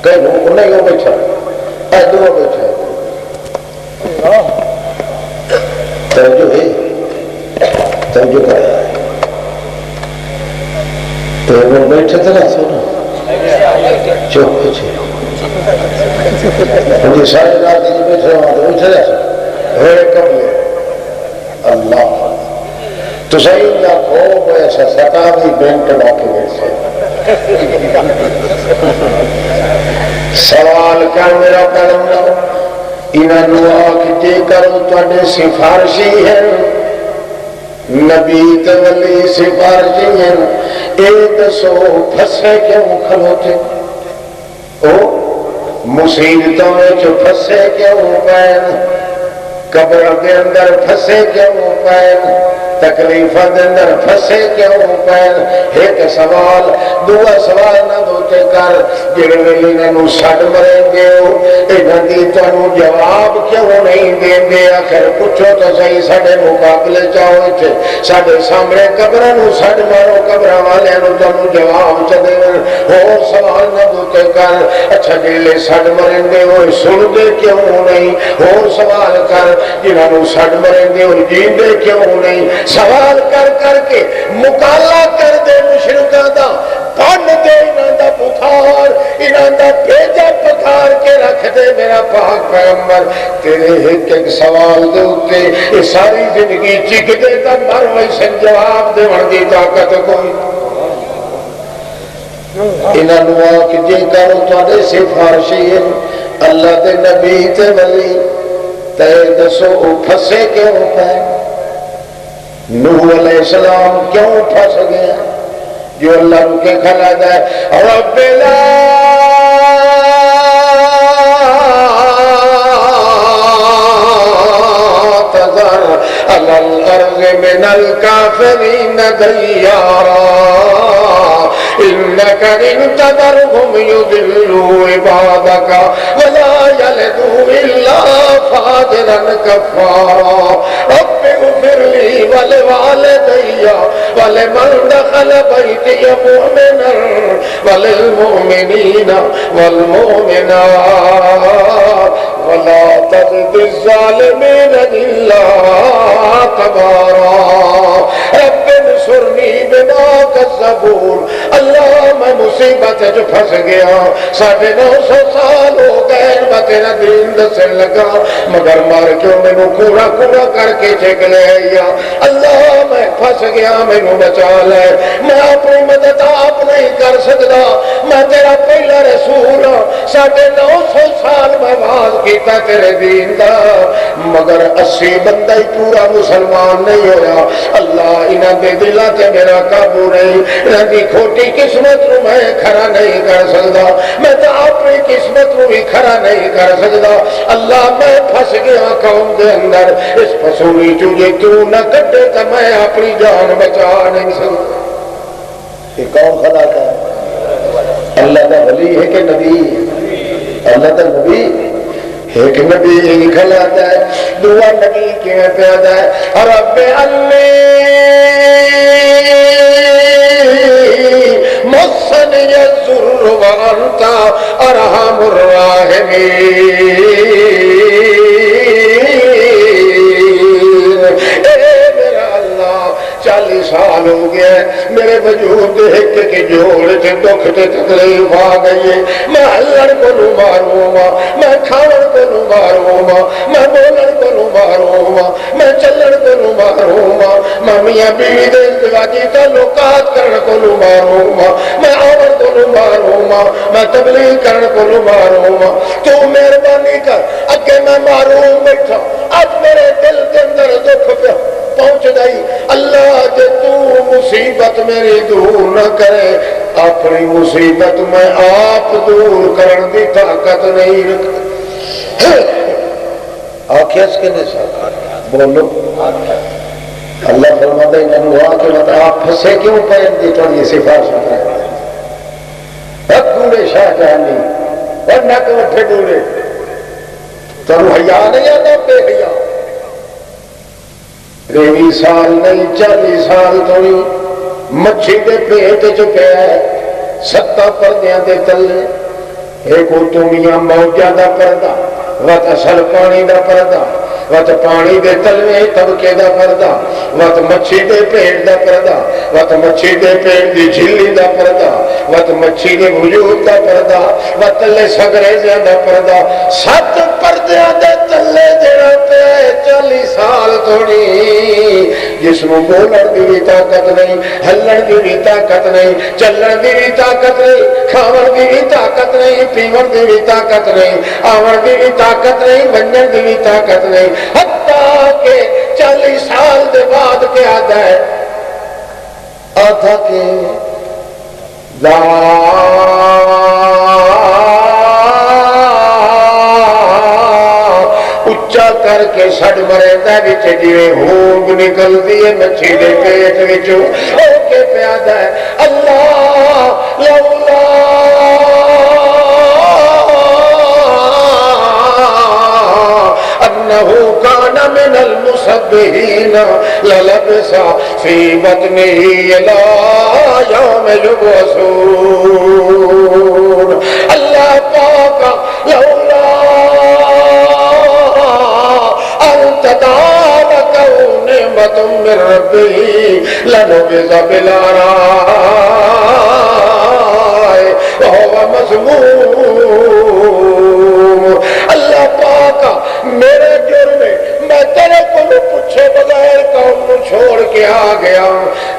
A: کہیں نہیں وہ بیٹھا دو بیٹھا توجہ ہے توجہ کر رہا ہے تو وہ بیٹھے تھے نا سونا چوک پیچھے مجھے سارے رات جی بیٹھے رہا تو بیٹھے رہا ہوئے کب لے اللہ تو صحیح نہ خوب ایسا ستاوی بینٹ باقی بیٹھے سوال کر میرا پڑھنا انہوں آکھ جے کرو تواڈے سفارشی ہیں نبی تے ولی سفارشی ہیں اے دسو پھسے کیوں کھلوتے او مصیبتوں میں جو پھسے کیوں پین قبر کے اندر پھسے کیوں پین تکلیفہ دے اندر پھسے کیوں پین ایک سوال دعا سوال نہ دوتے کر جڑے ویلی نو سڈ مریں گے انہاں دی تانوں جواب کیوں نہیں دیں گے آخر پوچھو تو صحیح ساڈے مقابلے چاہو ایتھے ساڈے سامنے قبراں نو سڈ مارو قبراں والیاں نو تانوں جواب چ دین ہور سوال نہ دوتے کر اچھا جڑے سڈ مریں گے وہ سن دے کیوں نہیں ہور سوال کر جنہاں نو سڈ مریں گے وہ جیندے کیوں نہیں سوال کر کر کے مکالا کر دے مشرکاں دا بن دے انہاں دا بخار انہاں دا بھیجا پکار کے رکھ دے میرا پاک پیغمبر تیرے ایک ایک سوال دے اوتے یہ ساری زندگی چک دے تا مر ویسے جواب دیون دی طاقت کوئی انہاں نو آکھ جے کرو تواڈے سفارشی اللہ دے نبی تے ولی تے دسو پھسے کیوں پے نوح علیہ السلام کیوں پھنس گیا جو اللہ رکے کھلا دے رب لا تذر علی الارض من الکافرین دیارا انک ان تذرهم یضلوا عبادک ولا یلدوا الا فاجرا کفارا رب اغفر لی ولوالدی ولمن دخل بیتی مؤمنا وللمؤمنین والمؤمنات ولا تزد الظالمین الا تبارا رب انصرنی بما کذبون اللہ میں مصیبت جو پھنس گیا 950 سال ہو گئے میں تیرا دین دسن لگا مگر مار کیوں میں کوڑا کوڑا کر کے چک لے آیا اللہ میں پھنس گیا میں بچا لے میں اپنی مدد آپ نہیں کر سکتا میں تیرا پہلا رسول 950 سال میں آواز کیتا تیرے دین دا مگر 80 بندہ ہی پورا مسلمان نہیں ہویا اللہ انہاں دے دلاں تے میرا قابو نہیں انہاں دی کھوٹی قسمت نو میں کھڑا نہیں کر سکتا میں تو اپنی قسمت نو بھی کھڑا نہیں کر سکتا اللہ میں پھنس گیا قوم دے اندر اس پسوڑی چوجے تو نہ کٹے تو میں اپنی جان بچا نہیں سکتا یہ کون خلاتا ہے اللہ کا ولی ہے کہ نبی اللہ کا نبی ایک نبی ہی کھلاتا ہے دعا نبی کیوں پیدا ہے رب مسنی الضر وانت ارحم الراحمین اے میرا اللہ 40 سال ہو گیا میرے وجود ایک کے جوڑ سے دکھ تے تکلیف آ گئی ہے میں ہلن کو نو ماروں گا میں کھاون کو نو ماروں گا میں بولن کو نو ماروں گا میں چلن کو نو ماروں گا میں میاں بیوی دے ازدواجی تعلقات کرن کو نو ماروں گا میں آمن کو نو ماروں گا میں تبلیغ کرن کو نو ماروں گا تو مہربانی کر اگے میں ماروں بیٹھا اب میرے دل کے اندر دکھ پہ پہنچ گئی اللہ جے تو مصیبت میری دور نہ کرے اپنی مصیبت میں آپ دور کرن دی طاقت نہیں رکھتا آنکھیں اس کے ساتھ بولو اللہ فرماتا ہے انہوں نے کہ مطلب آپ پھسے کیوں پہن دی تو یہ سفارش ہوتا ہے کوڑے شاہ جہانی اور نہ کہ اٹھے ڈولے تو حیا نہیں آتا بے حیا 20 سال نہیں 40 سال تو مچھی دے پیٹ چکے ہے ستاں پردیاں دے تلے ایک میاں موجہ دا پردہ وت اصل پانی دا پردہ وت پانی دے تلوے طبقے دا پردہ وت مچھی دے پیٹ دا پردہ وت مچھی دے پیٹ دی جھلی دا پردہ وت مچھی دے وجود دا پردہ وت تلے سگریزیاں دا پردہ سات پردیاں دے تلے جڑا پہ 40 سال تھوڑی جس میں بولن دی بھی طاقت نہیں ہلن دی بھی طاقت نہیں چلن دی بھی طاقت نہیں کھاون دی بھی طاقت نہیں پیون دی بھی طاقت نہیں آون دی بھی طاقت نہیں بنجن دی بھی طاقت نہیں حتیٰ کہ 40 سال دے بعد کیا آدھا ہے آدھا کہ لا اچھا کر کے سڑ مرے دا وچ جویں ہونگ نکلدی ہے مچھی دے پیٹ وچوں او کے پیادا ہے اللہ لولا انه كان من المسبحين للبس في بطنه الى يوم يبعثون اللہ پاک لولا تداركه نعمة من ربه لنبذ بالعراء وهو مذموم اللہ پاک میرے جرم میں تیرے کو پوچھے بغیر قوم نو چھوڑ کے آ گیا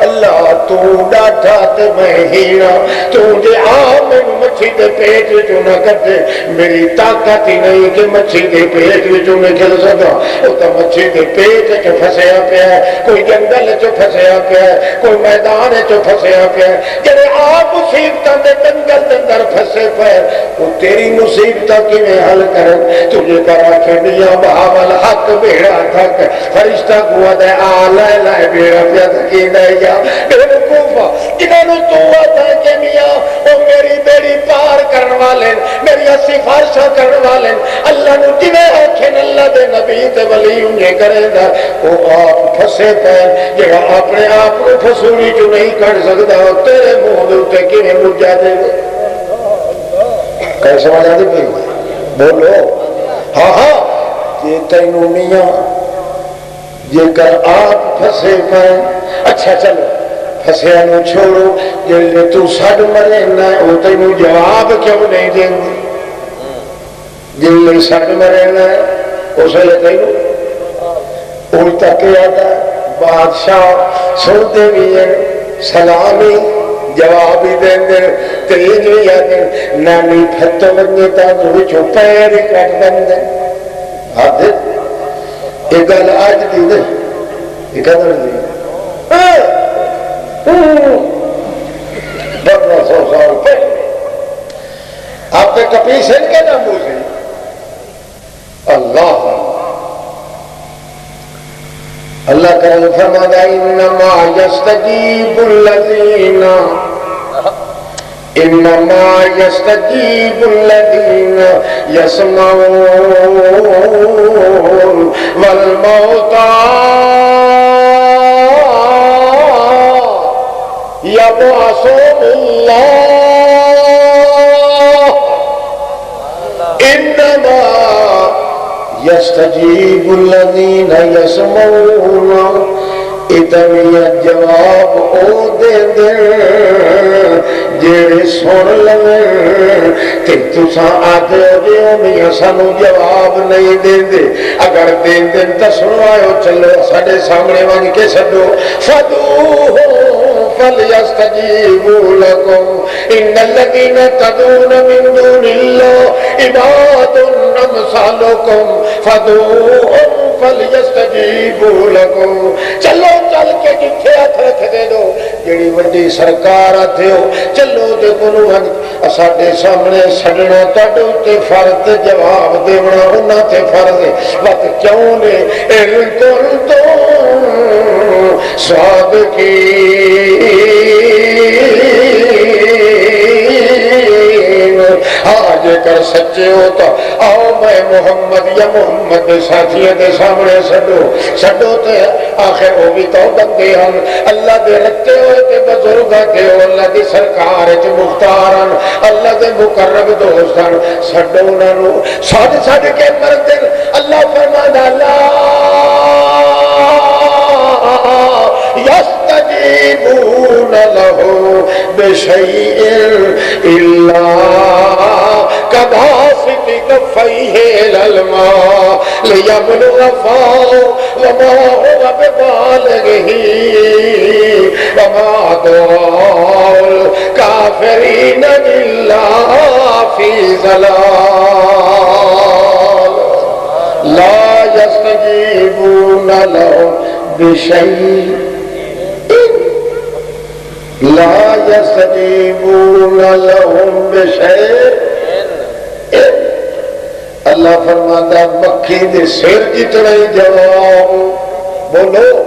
A: اللہ تو ڈاٹا تے میں ہینا تو جے آم مچھی دے پیٹ وچوں نہ کڈے میری طاقت ہی نہیں کہ مچھی دے پیٹ وچوں نکل سکا او تے مچھی دے پیٹ وچ پھسیا پیا ہے کوئی جنگل وچ پھسیا پیا ہے کوئی میدان وچ پھسیا پیا ہے جڑے آپ مصیبتاں دے جنگل دے اندر پھسے پے او تیری مصیبتاں کیویں حل کرن تجھے کرا کھڑیاں بہاول حق بیڑا تھک فرشتہ کو دے آ لے لے بیڑا پیا تھی نہیں یا بے وقوفا جنہوں نے تو آتا ہے کہ میاں وہ میری بیڑی پار کرن والے میری سفارشاں کرن والے اللہ نے جنہیں آنکھیں اللہ دے نبی تے ولی انہیں کرے گا وہ آپ پھسے پہ جہاں اپنے آپ کو پھسولی جو نہیں کر سکتا تیرے منہ دوتے کینے مجھا دے گا کیسے والا دی پہ بولو ہاں ہاں یہ تینوں میاں یہ کر آپ پھسے پائیں اچھا چلو پھسے انہوں چھوڑو جلے تو سڑ مرے نہ وہ تینوں جواب کیوں نہیں دیں گے جلے سڑ مرے نہ اسے یہ تینوں الٹا کیا تھا بادشاہ سنتے بھی ہیں سلامی جواب ہی دیں دیں تیج بھی آتے نامی پھتو بنگے تا جو چھپیر کٹ بن دیں آپ دیں ایک گل آج دی دے ایک ادھر دی بڑھنا 100 سال پہلے آپ کے کپیس ان کے نام بوزے اللہ اللہ کرم فرمادا انما یستجیب الذین انما یستجیب الذین یسمعون والموتى يبعثهم الله انما يستجيب الذين يسمعون اتنی جواب او دے دے جیڑے سن لیں تے تساں آدھے دیو میاں سانو جواب نہیں دے دے اگر دے دیں تو سنوائیو چلو ساڑھے سامنے وانگ کے سڈو فدوہو فَلْيَسْتَجِيبُوا لَكُمْ إِنَّ الَّذِينَ تَدْعُونَ مِن دُونِ اللَّهِ عِبَادٌ أَمْثَالُكُمْ فَادْعُوهُمْ فَلْيَسْتَجِيبُوا لَكُمْ چلو چل کے جتھے ہاتھ رکھ دے دو جڑی وڈی سرکار آتے ہو چلو دے کنو ساڈے سامنے سڈنا تڈو تے فرض جواب دینا انہاں تے فرض وقت کیوں نے ان کنتم صادقین آج کر سچے ہو تو آؤ میں محمد یا محمد دے ساتھیاں دے سامنے چھڈو تے آخر وہ بھی تو بندے ہیں اللہ دے رکھے ہوئے تے بزرگ کے اللہ دی سرکار وچ مختار ہیں اللہ دے مقرب دوست ہیں چھڈو انہاں نوں سڈ کے مردے اللہ فرماتا لا يستجيبون له بشيء إلا كباسط كفيه إلى الماء ليبلغ فاه وما هو ببالغه وما دعاء الكافرين إلا في ضلال لا يستجيبون له بشيء لا يستجيبون لهم بشيء اللہ فرماتا مکھی دے سر جتنا ہی جواب بولو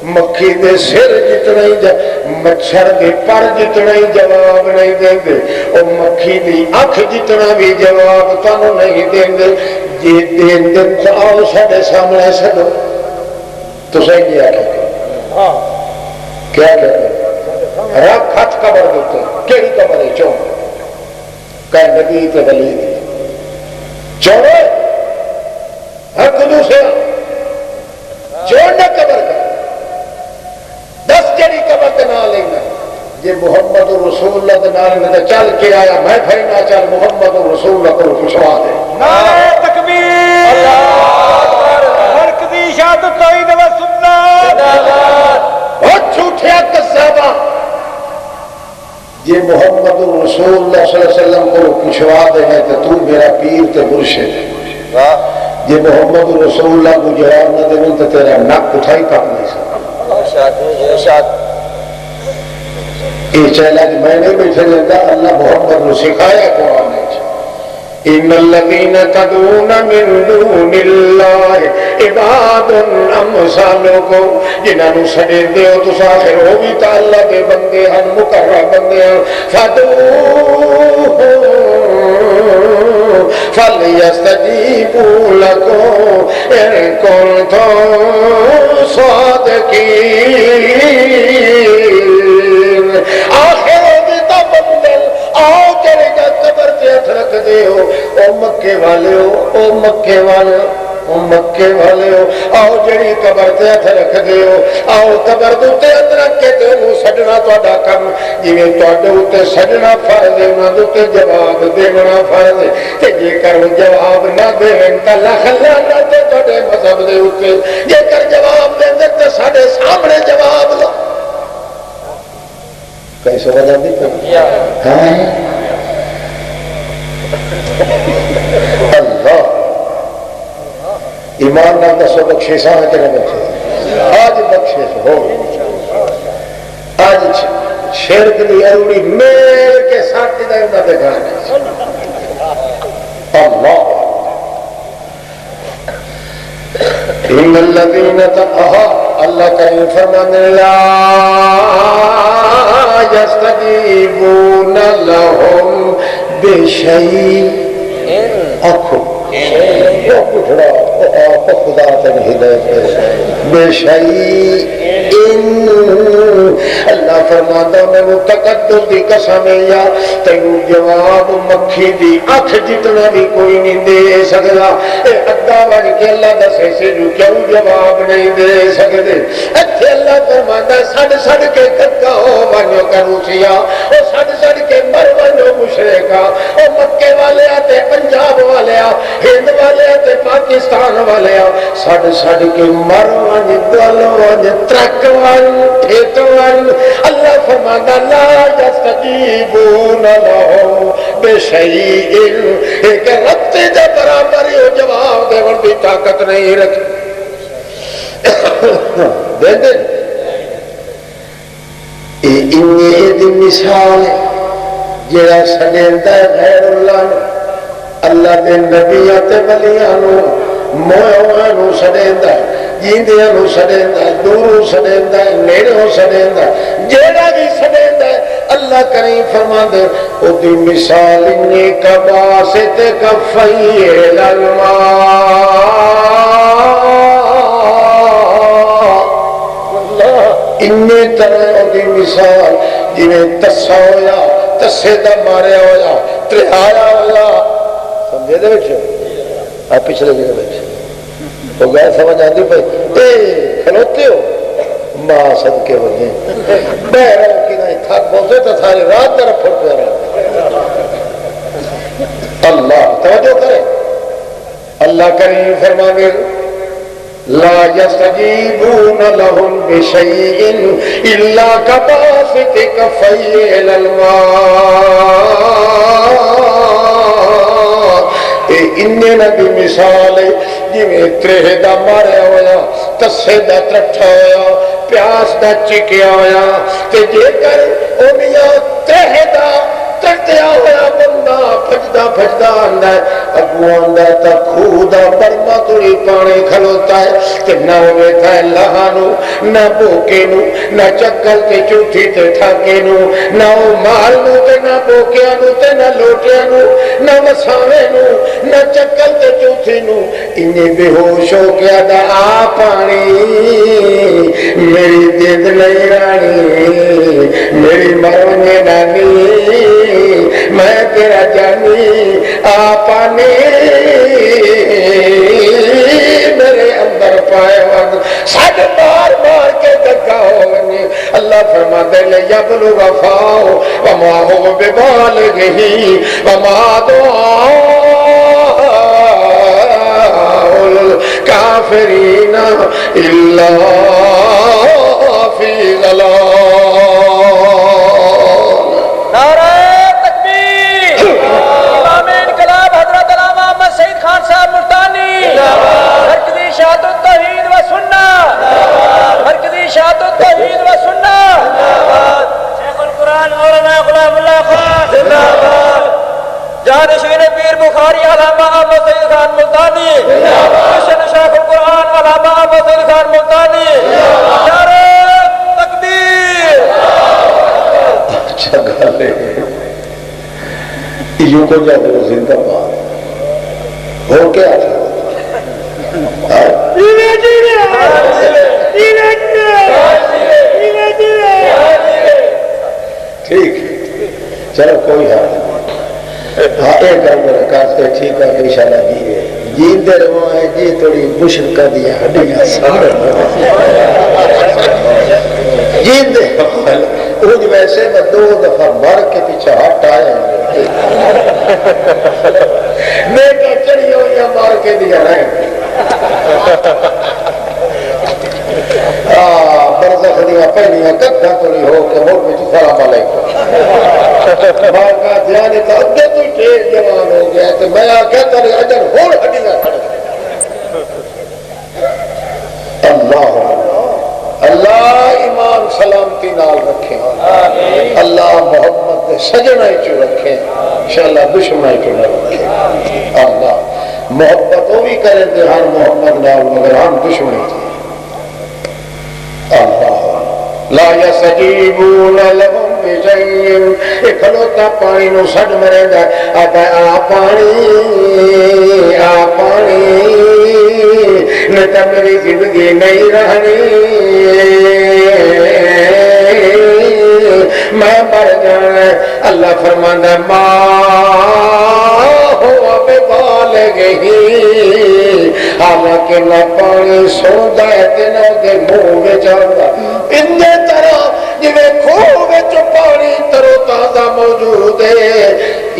A: مکھی دے سر جتنا ہی مچھر دے پر جتنا ہی جواب نہیں دیں گے اور مکھی دی اکھ جتنا بھی جواب تانوں نہیں دیں گے جی دین دن آؤ ساڑھے سامنے سڑو تو صحیح کیا کیا رکھ ہاتھ قبر دیتے کیڑی قبر ہے چون کہ نبی تے ولی دی چوڑے حق دوسرے چوڑنا قبر کا دس جڑی قبر کے نام لینا یہ محمد رسول اللہ کے نام لینا چل کے آیا میں پھر نہ چل محمد رسول اللہ کو پوچھوا دے
B: نعرہ تکبیر اللہ اکبر مرکزی شہادت توحید و سنت
A: اور جھوٹیا قصابہ یہ محمد رسول اللہ صلی اللہ علیہ وسلم کو پوچھوا دینا کہ تو میرا پیر تے مرشد ہے یہ محمد رسول اللہ کو جواب نہ دے تو تیرا نک اٹھائی پک نہیں سکتا یہ چیلنج میں نہیں بیٹھے لیتا اللہ محمد نے سکھایا قرآن ہے ان الذين تدعون من دون الله عباد امثالكم جنہوں سڑے دیو تو آخر وہ بھی تو اللہ کے بندے ہیں مقرب بندے ہیں فادعوهم فليستجيبوا لكم ان كنتم صادقين آخر وہ بھی تو بندے آؤ چلے گا قبر تے ہاتھ رکھ دے ہو او مکے والے ہو او مکے والے ہو او مکے والے ہو آؤ جڑی قبر تے ہاتھ رکھ دے ہو آؤ قبر تے ہاتھ رکھ کے تے انہوں سجنا تہاڈا کم جویں تہاڈے اوتے سجنا فرض ہے انہاں دے اوتے جواب دینا فرض ہے تے جے کر جواب نہ دین تے لکھ لعنت تہاڈے مذہب دے اوتے جے کر جواب دے تے ساڈے سامنے جواب دو کیسے وجہ دی ہاں اللہ ایمان نہ دسو بخشش ہے کہ نہ بخشش آج بخشش ہو آج شرک دی اروڑی میل کے ساتھ دا انہاں دے گھر اللہ ان الذين تقوا اللہ کریم فرمانے لا يستجيبون لهم بشيء آنکھو وہ پوچھڑا خدا تن ہدایت بشيء اللہ فرماتا میں متقدر دی قسم یا تینو جواب مکھی دی اکھ جتنا بھی کوئی نہیں دے سکتا اے ادا بن کے اللہ دسے سے جو کیوں جواب نہیں دے سکتے اتھے اللہ فرماتا سڑ سڑ کے کھکا ہو بنو کروسیا او سڑ سڑ کے مر بنو مشرکا او مکے والے آتے پنجاب والے آ ہند والے آتے پاکستان والے آ سڑ سڑ کے مر ون دل ون ترک ون ٹھیٹ ون اللہ فرماتا لا يستجيبون له بشيء ایک رتے دے برابر ہو جواب دیون دی طاقت نہیں رکھ دے دے یہ دی مثال جڑا سجدہ غیر اللہ اللہ دے نبیات ولیاں نو موہاں نو سجدہ جیندیاں نو سڑیندا ہے، دوروں سڑیندا ہے، نیڑوں سڑیندا ہے، جیڑا بھی سڑیندا ہے اللہ کریم فرماندے او دی مثال انی کباسط کفی الماء انی طرح دی مثال جنہیں تسا ہویا تسے دا ماریا ہویا ترہایا ہویا سمجھے دے بچے آپ پچھلے جگہ بچے تو گئے سمجھ آتی پہ اے کھلوتے ہو ماں صدقے بجے بہ رہا کی نہیں تھک بہتے تو ساری رات طرف پھر پہ رہا اللہ توجہ کرے اللہ کریم فرمانے لا يستجيبون لهم بشيء إلا كباسط كفيه إلى الماء انہیں نبی مثال جویں ترہ دا ماریا ہویا تسے دا ترٹھا ہویا پیاس دا چکیا ہویا تے جے کر او میاں ترہ دا ترٹیا ہویا بندہ پھجدا پھجدا آندا ہے اگوں آندا ہے تا کھودا برما توڑی پانی کھلوتا ہے تے نہ ویکھا ہے لہانو نہ بوکے نو نہ چکل تے چوٹھی تے ٹھاکے نو نہ او مال نو تے نہ بوکیا نو تے نہ لوٹیا نو نہ وساوے نو نہ چکل تے چوٹھی نو انہیں بے ہوش ہو گیا دا آ پانی میری دید نہیں رانی میری مرنے نانی میں تیرا جانی آ پانی میرے اندر پائے ون ساڑھ مار مار کے دکھا ہوگنی اللہ فرما دے لے یبلو وفاؤ وما ہو ببالغہی وما دعاء الکافرین الا فی ضلال
B: نعرہ تکبیر امام انقلاب حضرت علامہ محمد سعید خان صاحب ملتانی مرکزی شاہد التوحید و سنہ مرکزی شاہد التوحید و سنہ شیخ القرآن مولانا غلام اللہ خان جانشین پیر بخاری علامہ محمد سعید خان ملتانی مشن شیخ القرآن علامہ محمد سعید خان ملتانی نعرہ تکبیر
A: اچھا گل ہے یوں کو جاتے ہو زندہ بات ہو کیا تھا ٹھیک چلو کوئی حال نہیں ہاں ایک گل میرا کاس کے ٹھیک ہے کہ انشاءاللہ جی جیندے رہو ہیں جی تھوڑی مشرکہ دیا ہڈیاں سامنے جیندے اُج ویسے میں 2 دفعہ مر کے پیچھے ہٹ آئے میں کہ چڑی ہوئی مار کے دیا رہے برزخ دیا پہلیاں کتھا توڑی ہو کے ملک میں سلام علیکم مار کا دھیانے تا اگے تو ٹھیک جوان ہو گیا تو میں آکھا تاری اجر ہور ہڈیاں کھڑے اللہ اللہ ایمان سلامتی نال رکھیں اللہ محمد سجنہ چو رکھیں انشاءاللہ دشمنہ چو نہ رکھیں اللہ محبت وہ بھی کریں دے ہر محمد نال مگر ہم دشمنی تھی اللہ لا یسجیبون لهم بشیء اکھلوتا پانی نو سڑ مرے دا آتا آ پانی نتا میری زندگی نہیں رہنی میں مر جانا اللہ فرمانا ماں ہوا بے بالغہی حالانکہ نہ پانی سوندا ہے تے نہ دے منہ میں جاندا اندے طرح جویں کھوہ وچ پانی ترو تازہ موجود ہے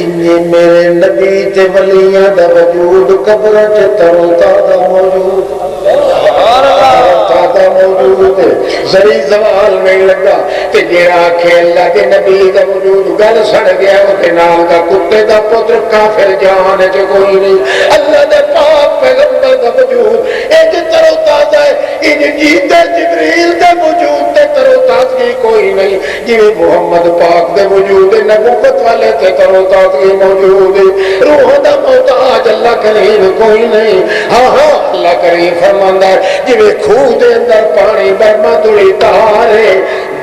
A: انہیں میرے نبی تے ولیاں دا وجود قبر چ ترو تازہ موجود تازہ موجود زری زوال نہیں لگا تے جیڑا آکھے اللہ دے نبی دا وجود گل سڑ گیا تے نال دا کتے دا پتر کافر جان چ کوئی نہیں اللہ دے پاک پیغمبر دا وجود اج ترو تازہ ہے ان جیندے جبریل دا وجود تے ترو تازگی کوئی نہیں جی محمد پاک دے وجود نبوت والے تے کرو تاکہ موجود روح دا محتاج اللہ کریم کوئی نہیں ہاں ہاں اللہ کریم فرماندا ہے جی خوہ دے اندر پانی برما توڑی تارے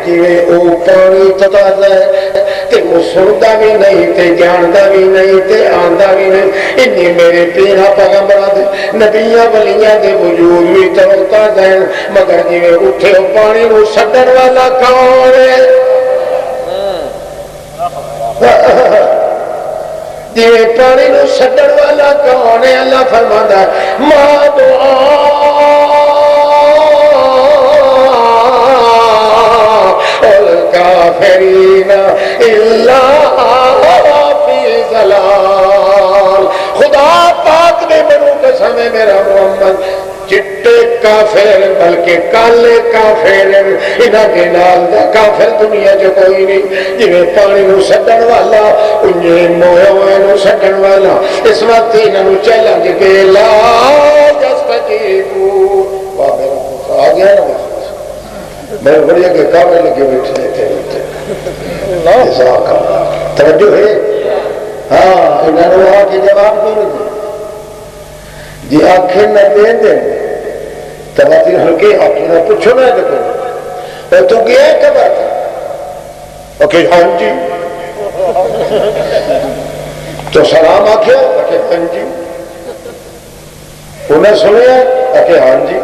A: جی او پانی تتا ہے تے وہ سندا بھی نہیں تے جاندا بھی نہیں تے آندا بھی نہیں انی میرے پیرا پیغمبراں دے نبیاں ولیاں دے وجود بھی تروتا دین مگر جی اٹھے پانی نو سڈن والا کون ہے جی پانی نو سڈن والا کون ہے اللہ فرماتا ہے ما دعا الکافرین الا فی ضلال خدا پاک نے منو قسم ہے میرا محمد چٹے کافر بلکہ کالے کافر انہاں دے نال دا کافر دنیا جو کوئی نہیں جی پانی نو سڈن والا انہیں مویا ہوئے نو سڈن والا اس وقت انہاں نو چیلنج دے لا یستجیبو بابر آ گیا نا میں بڑی کہ کعبے لگے بیٹھے تھے توجہ ہے ہاں انہوں نے وہاں کے جواب کیوں نہیں دے جی آنکھیں نہ دے دیں تواتر ہلکے آنکھیں نہ پوچھو نہ دیکھو اور تو گیا ہے کب آتا اوکے ہاں جی تو سلام آکھیا اوکے ہاں جی انہیں سنیا اوکے ہاں جی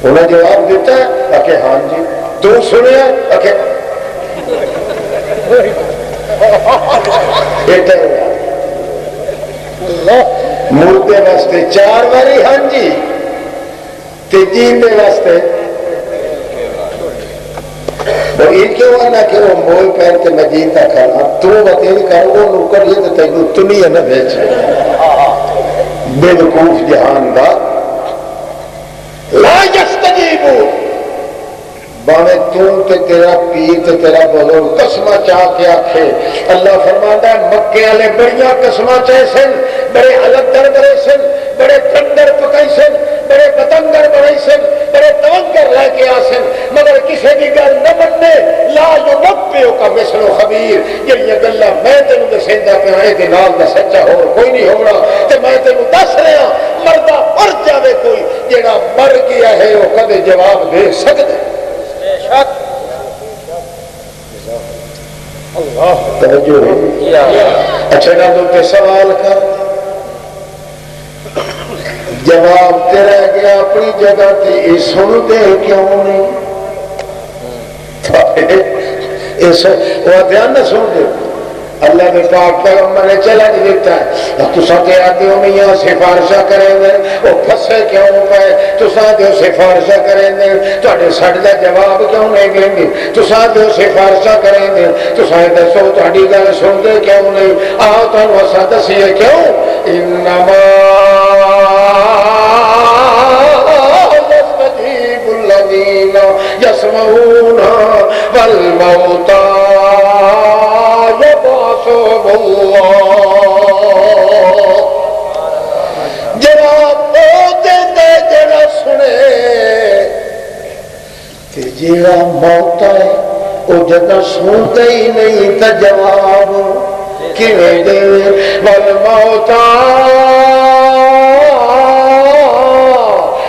A: انہیں جواب دیتا ہے کہ ہاں جی تو سنیا کہ مردے واسطے 4 باری ہاں جی تے جیندے واسطے وہ یہ کیوں آنا کہ وہ مول پہن کے میں جیندہ کھانا تو بتیری کر وہ نوکر یہ تو تیگو تنی ہے نہ بھیج بے وقوف جہان دا لا یستجیبو بانے تم تے تیرا پیر تے تیرا بزرگ قسمہ چاہ کے آکھے اللہ فرماتا ہے مکے والے بڑیاں قسمہ چاہے سن بڑے علدر بڑے سن بڑے تندر پکائی سن بڑے پتنگر بڑے سن بڑے تونگر لے کے آسن مگر کسی بھی گل نہ بننے لا ینبئک کا مثل خبیر یہ گلا میں تینوں دسیندا پیا اے دے نال دا سچا ہو کوئی نہیں ہونا تے میں تینوں دس رہا مردہ مر جاوے کوئی جیڑا مر گیا ہے وہ کدے جواب دے سکدے توجہ ہے اچھا نہ تو تے سوال کر جواب تے رہ گیا اپنی جگہ تے یہ سن دے کیوں نہیں وہ دھیان نہ سن دے اللہ نے پاک پیغمبر نے چیلنج دیتا ہے تو ساتھ آتے ہو میاں سفارشہ کریں گے وہ پھسے کیوں پائے تو ساتھ ہو سفارشہ کریں گے تو اٹھے سڑ دا جواب کیوں نہیں گیں گے تو ساتھ ہو سفارشہ کریں گے تو ساتھ دسو تو اٹھی گل سن دے کیوں نہیں آؤ تو انہوں ساتھ دسیے کیوں انما یستجیب الذین یسمعون والموتى جواب دے جڑا سنے جڑا موت ہے وہ جگہ سنتے ہی نہیں تو جواب کیویں دے والموتى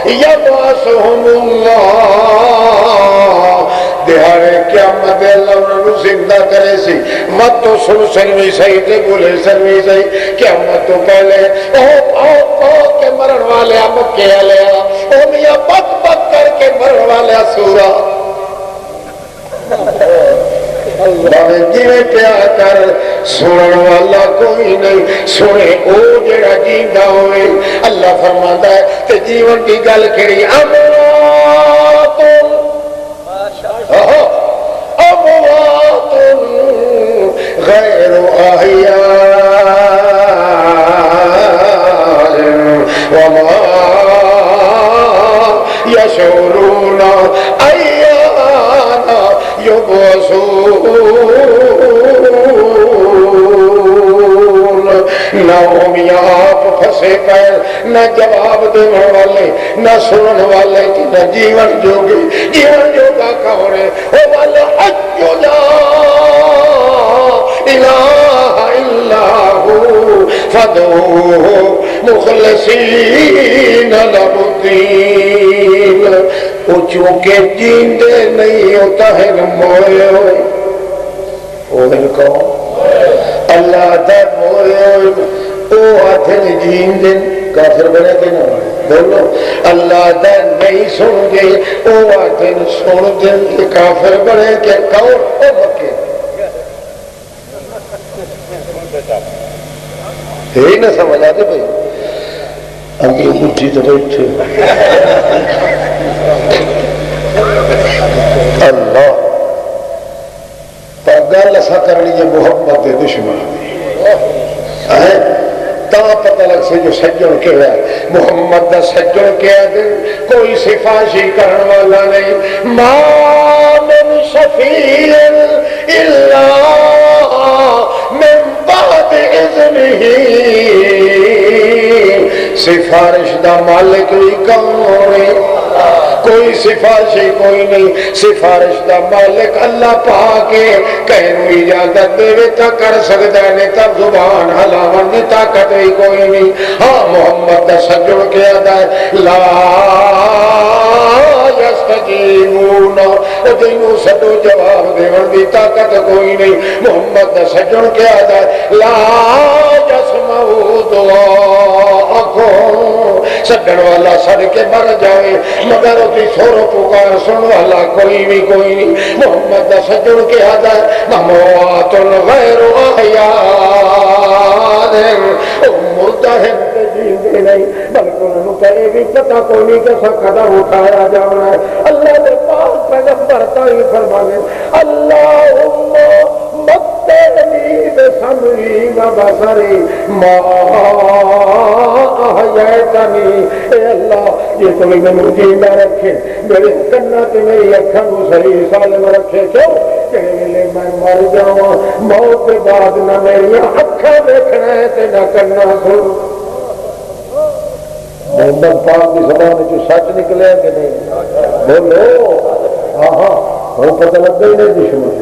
A: یبعثہم اللہ دیہارے قیامت اللہ انہوں زندہ کرے سی مت تو سن سنوی صحیح تے بولے سنوی صحیح قیامت تو پہلے اوہ کے مرن والے مکے والے اوہ میاں بک بک کر کے مرن والے سورا باوے جیویں پیا کر سنن والا کوئی نہیں سنے او جڑا جیندا ہوئے اللہ فرماتا ہے تے جیون کی گل کیڑی اموات اموات غیر احیاء وما یشعرون ایان یبعثون نہ اومیاں آپ پھنسے پیر نہ جواب دینے والے نہ سنن والے نہ جیون جوگی جیون جوگا کون ہے وہ والا مخلصین لہ الدین، وہ چونکہ جیندے نہیں ہوتا ہے موئے ہوئے، وہ کون؟ اللہ دا موئے ہوئے، وہ آتے جیندے کافر بنے کہ نہ بولو، اللہ دا نہیں سن گے وہ آتے سن دیں کافر بنے کہ کون؟ او مکے یہی نہ سمجھ آتے بھائی اگے اونچی تو بیٹھے اللہ گل ایسا کر لیجیے محبت دشمن تا پتہ لگ سے جو سجن کیا ہے محمد دا سجن کیا ہے کوئی سفارشی کرن والا نہیں، ما من شفیع الا من بعد اذنہ، سفارش دا مالک بھی کون ہے؟ کوئی سفارشی کوئی نہیں، سفارش دا مالک اللہ پاک ہے، کہیں اجازت دے تا کر سکتا ہے نہیں تب زبان حلاون دی طاقت ہی کوئی نہیں۔ ہاں محمد دا سجن کیا ہے لا یستجیبون، دینوں سدو جواب دیون دی طاقت کوئی نہیں۔ محمد دا سجن کیا ہے لا یسمعوا دعاءکم، سجن والا سڑ کے مر جائے مگر اسی سورو پکار سن والا کوئی نہیں۔ محمد دا سجن کے آدھا مموات غیر احیان، مردہ ہے جیندے نہیں بلکہ انہوں کہے بھی پتہ کوئی نہیں کہ سکھدا اٹھایا جانا ہے۔ اللہ دے پاک پیغمبر تعالی فرمانے اللہم متعنی بسمعی و بصری ما احییتنی، اے اللہ یہ تمہیں میں زندہ رکھے، میرے کنا تے میری اکھاں کو صحیح سالم رکھے، کیوں کہ میں مر جاواں موت کے بعد نہ میری اکھاں دیکھنا ہے تے نہ کنا سن۔ محمد پاک کی زبان جو سچ نکلے کہ نہیں بولو؟ ہاں ہاں وہ پتہ لگ گئی نہیں دشمن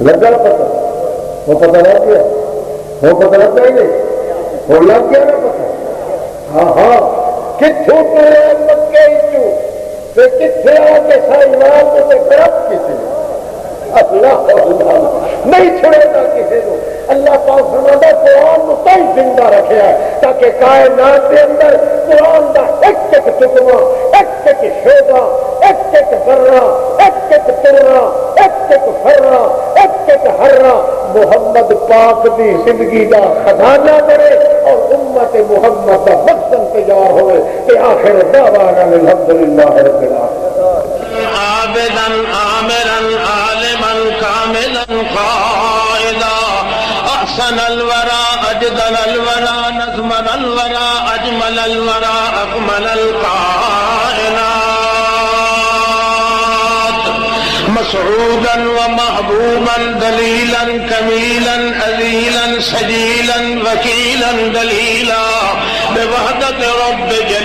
A: لگا پتہ، وہ پتہ لگ گیا، وہ پتہ لگ گئی نہیں، وہ لگ گیا نا پتہ۔ ہاں ہاں کتھوں تیرے مکے چوں تے کتھے آ کے سائیوال تے کرب کسی اللہ نہیں چھوڑے گا کسی کو۔ اللہ پاک فرماتا قرآن کو تئی زندہ رکھا ہے تاکہ کائنات کے اندر قرآن کا ایک ایک ٹکڑا، ایک ایک شعبہ، ایک ایک ذرہ، ایک ایک ترہ، ایک ایک فرہ، ایک ایک ہرہ محمد پاک کی زندگی کا خزانہ بنے اور امت محمد کا مقصد تیار ہوئے کہ آخر دعوانا الحمدللہ رب العالمین۔
C: عابدا عامرا عالما كاملا قائدا احسن الورى اجدل الورى نظمن الورى اجمل الورى اكمل الكائنات مسعودا ومحبوبا دليلا كميلا أذيلا سجيلا وكيلا دليلا بوحدة رب جل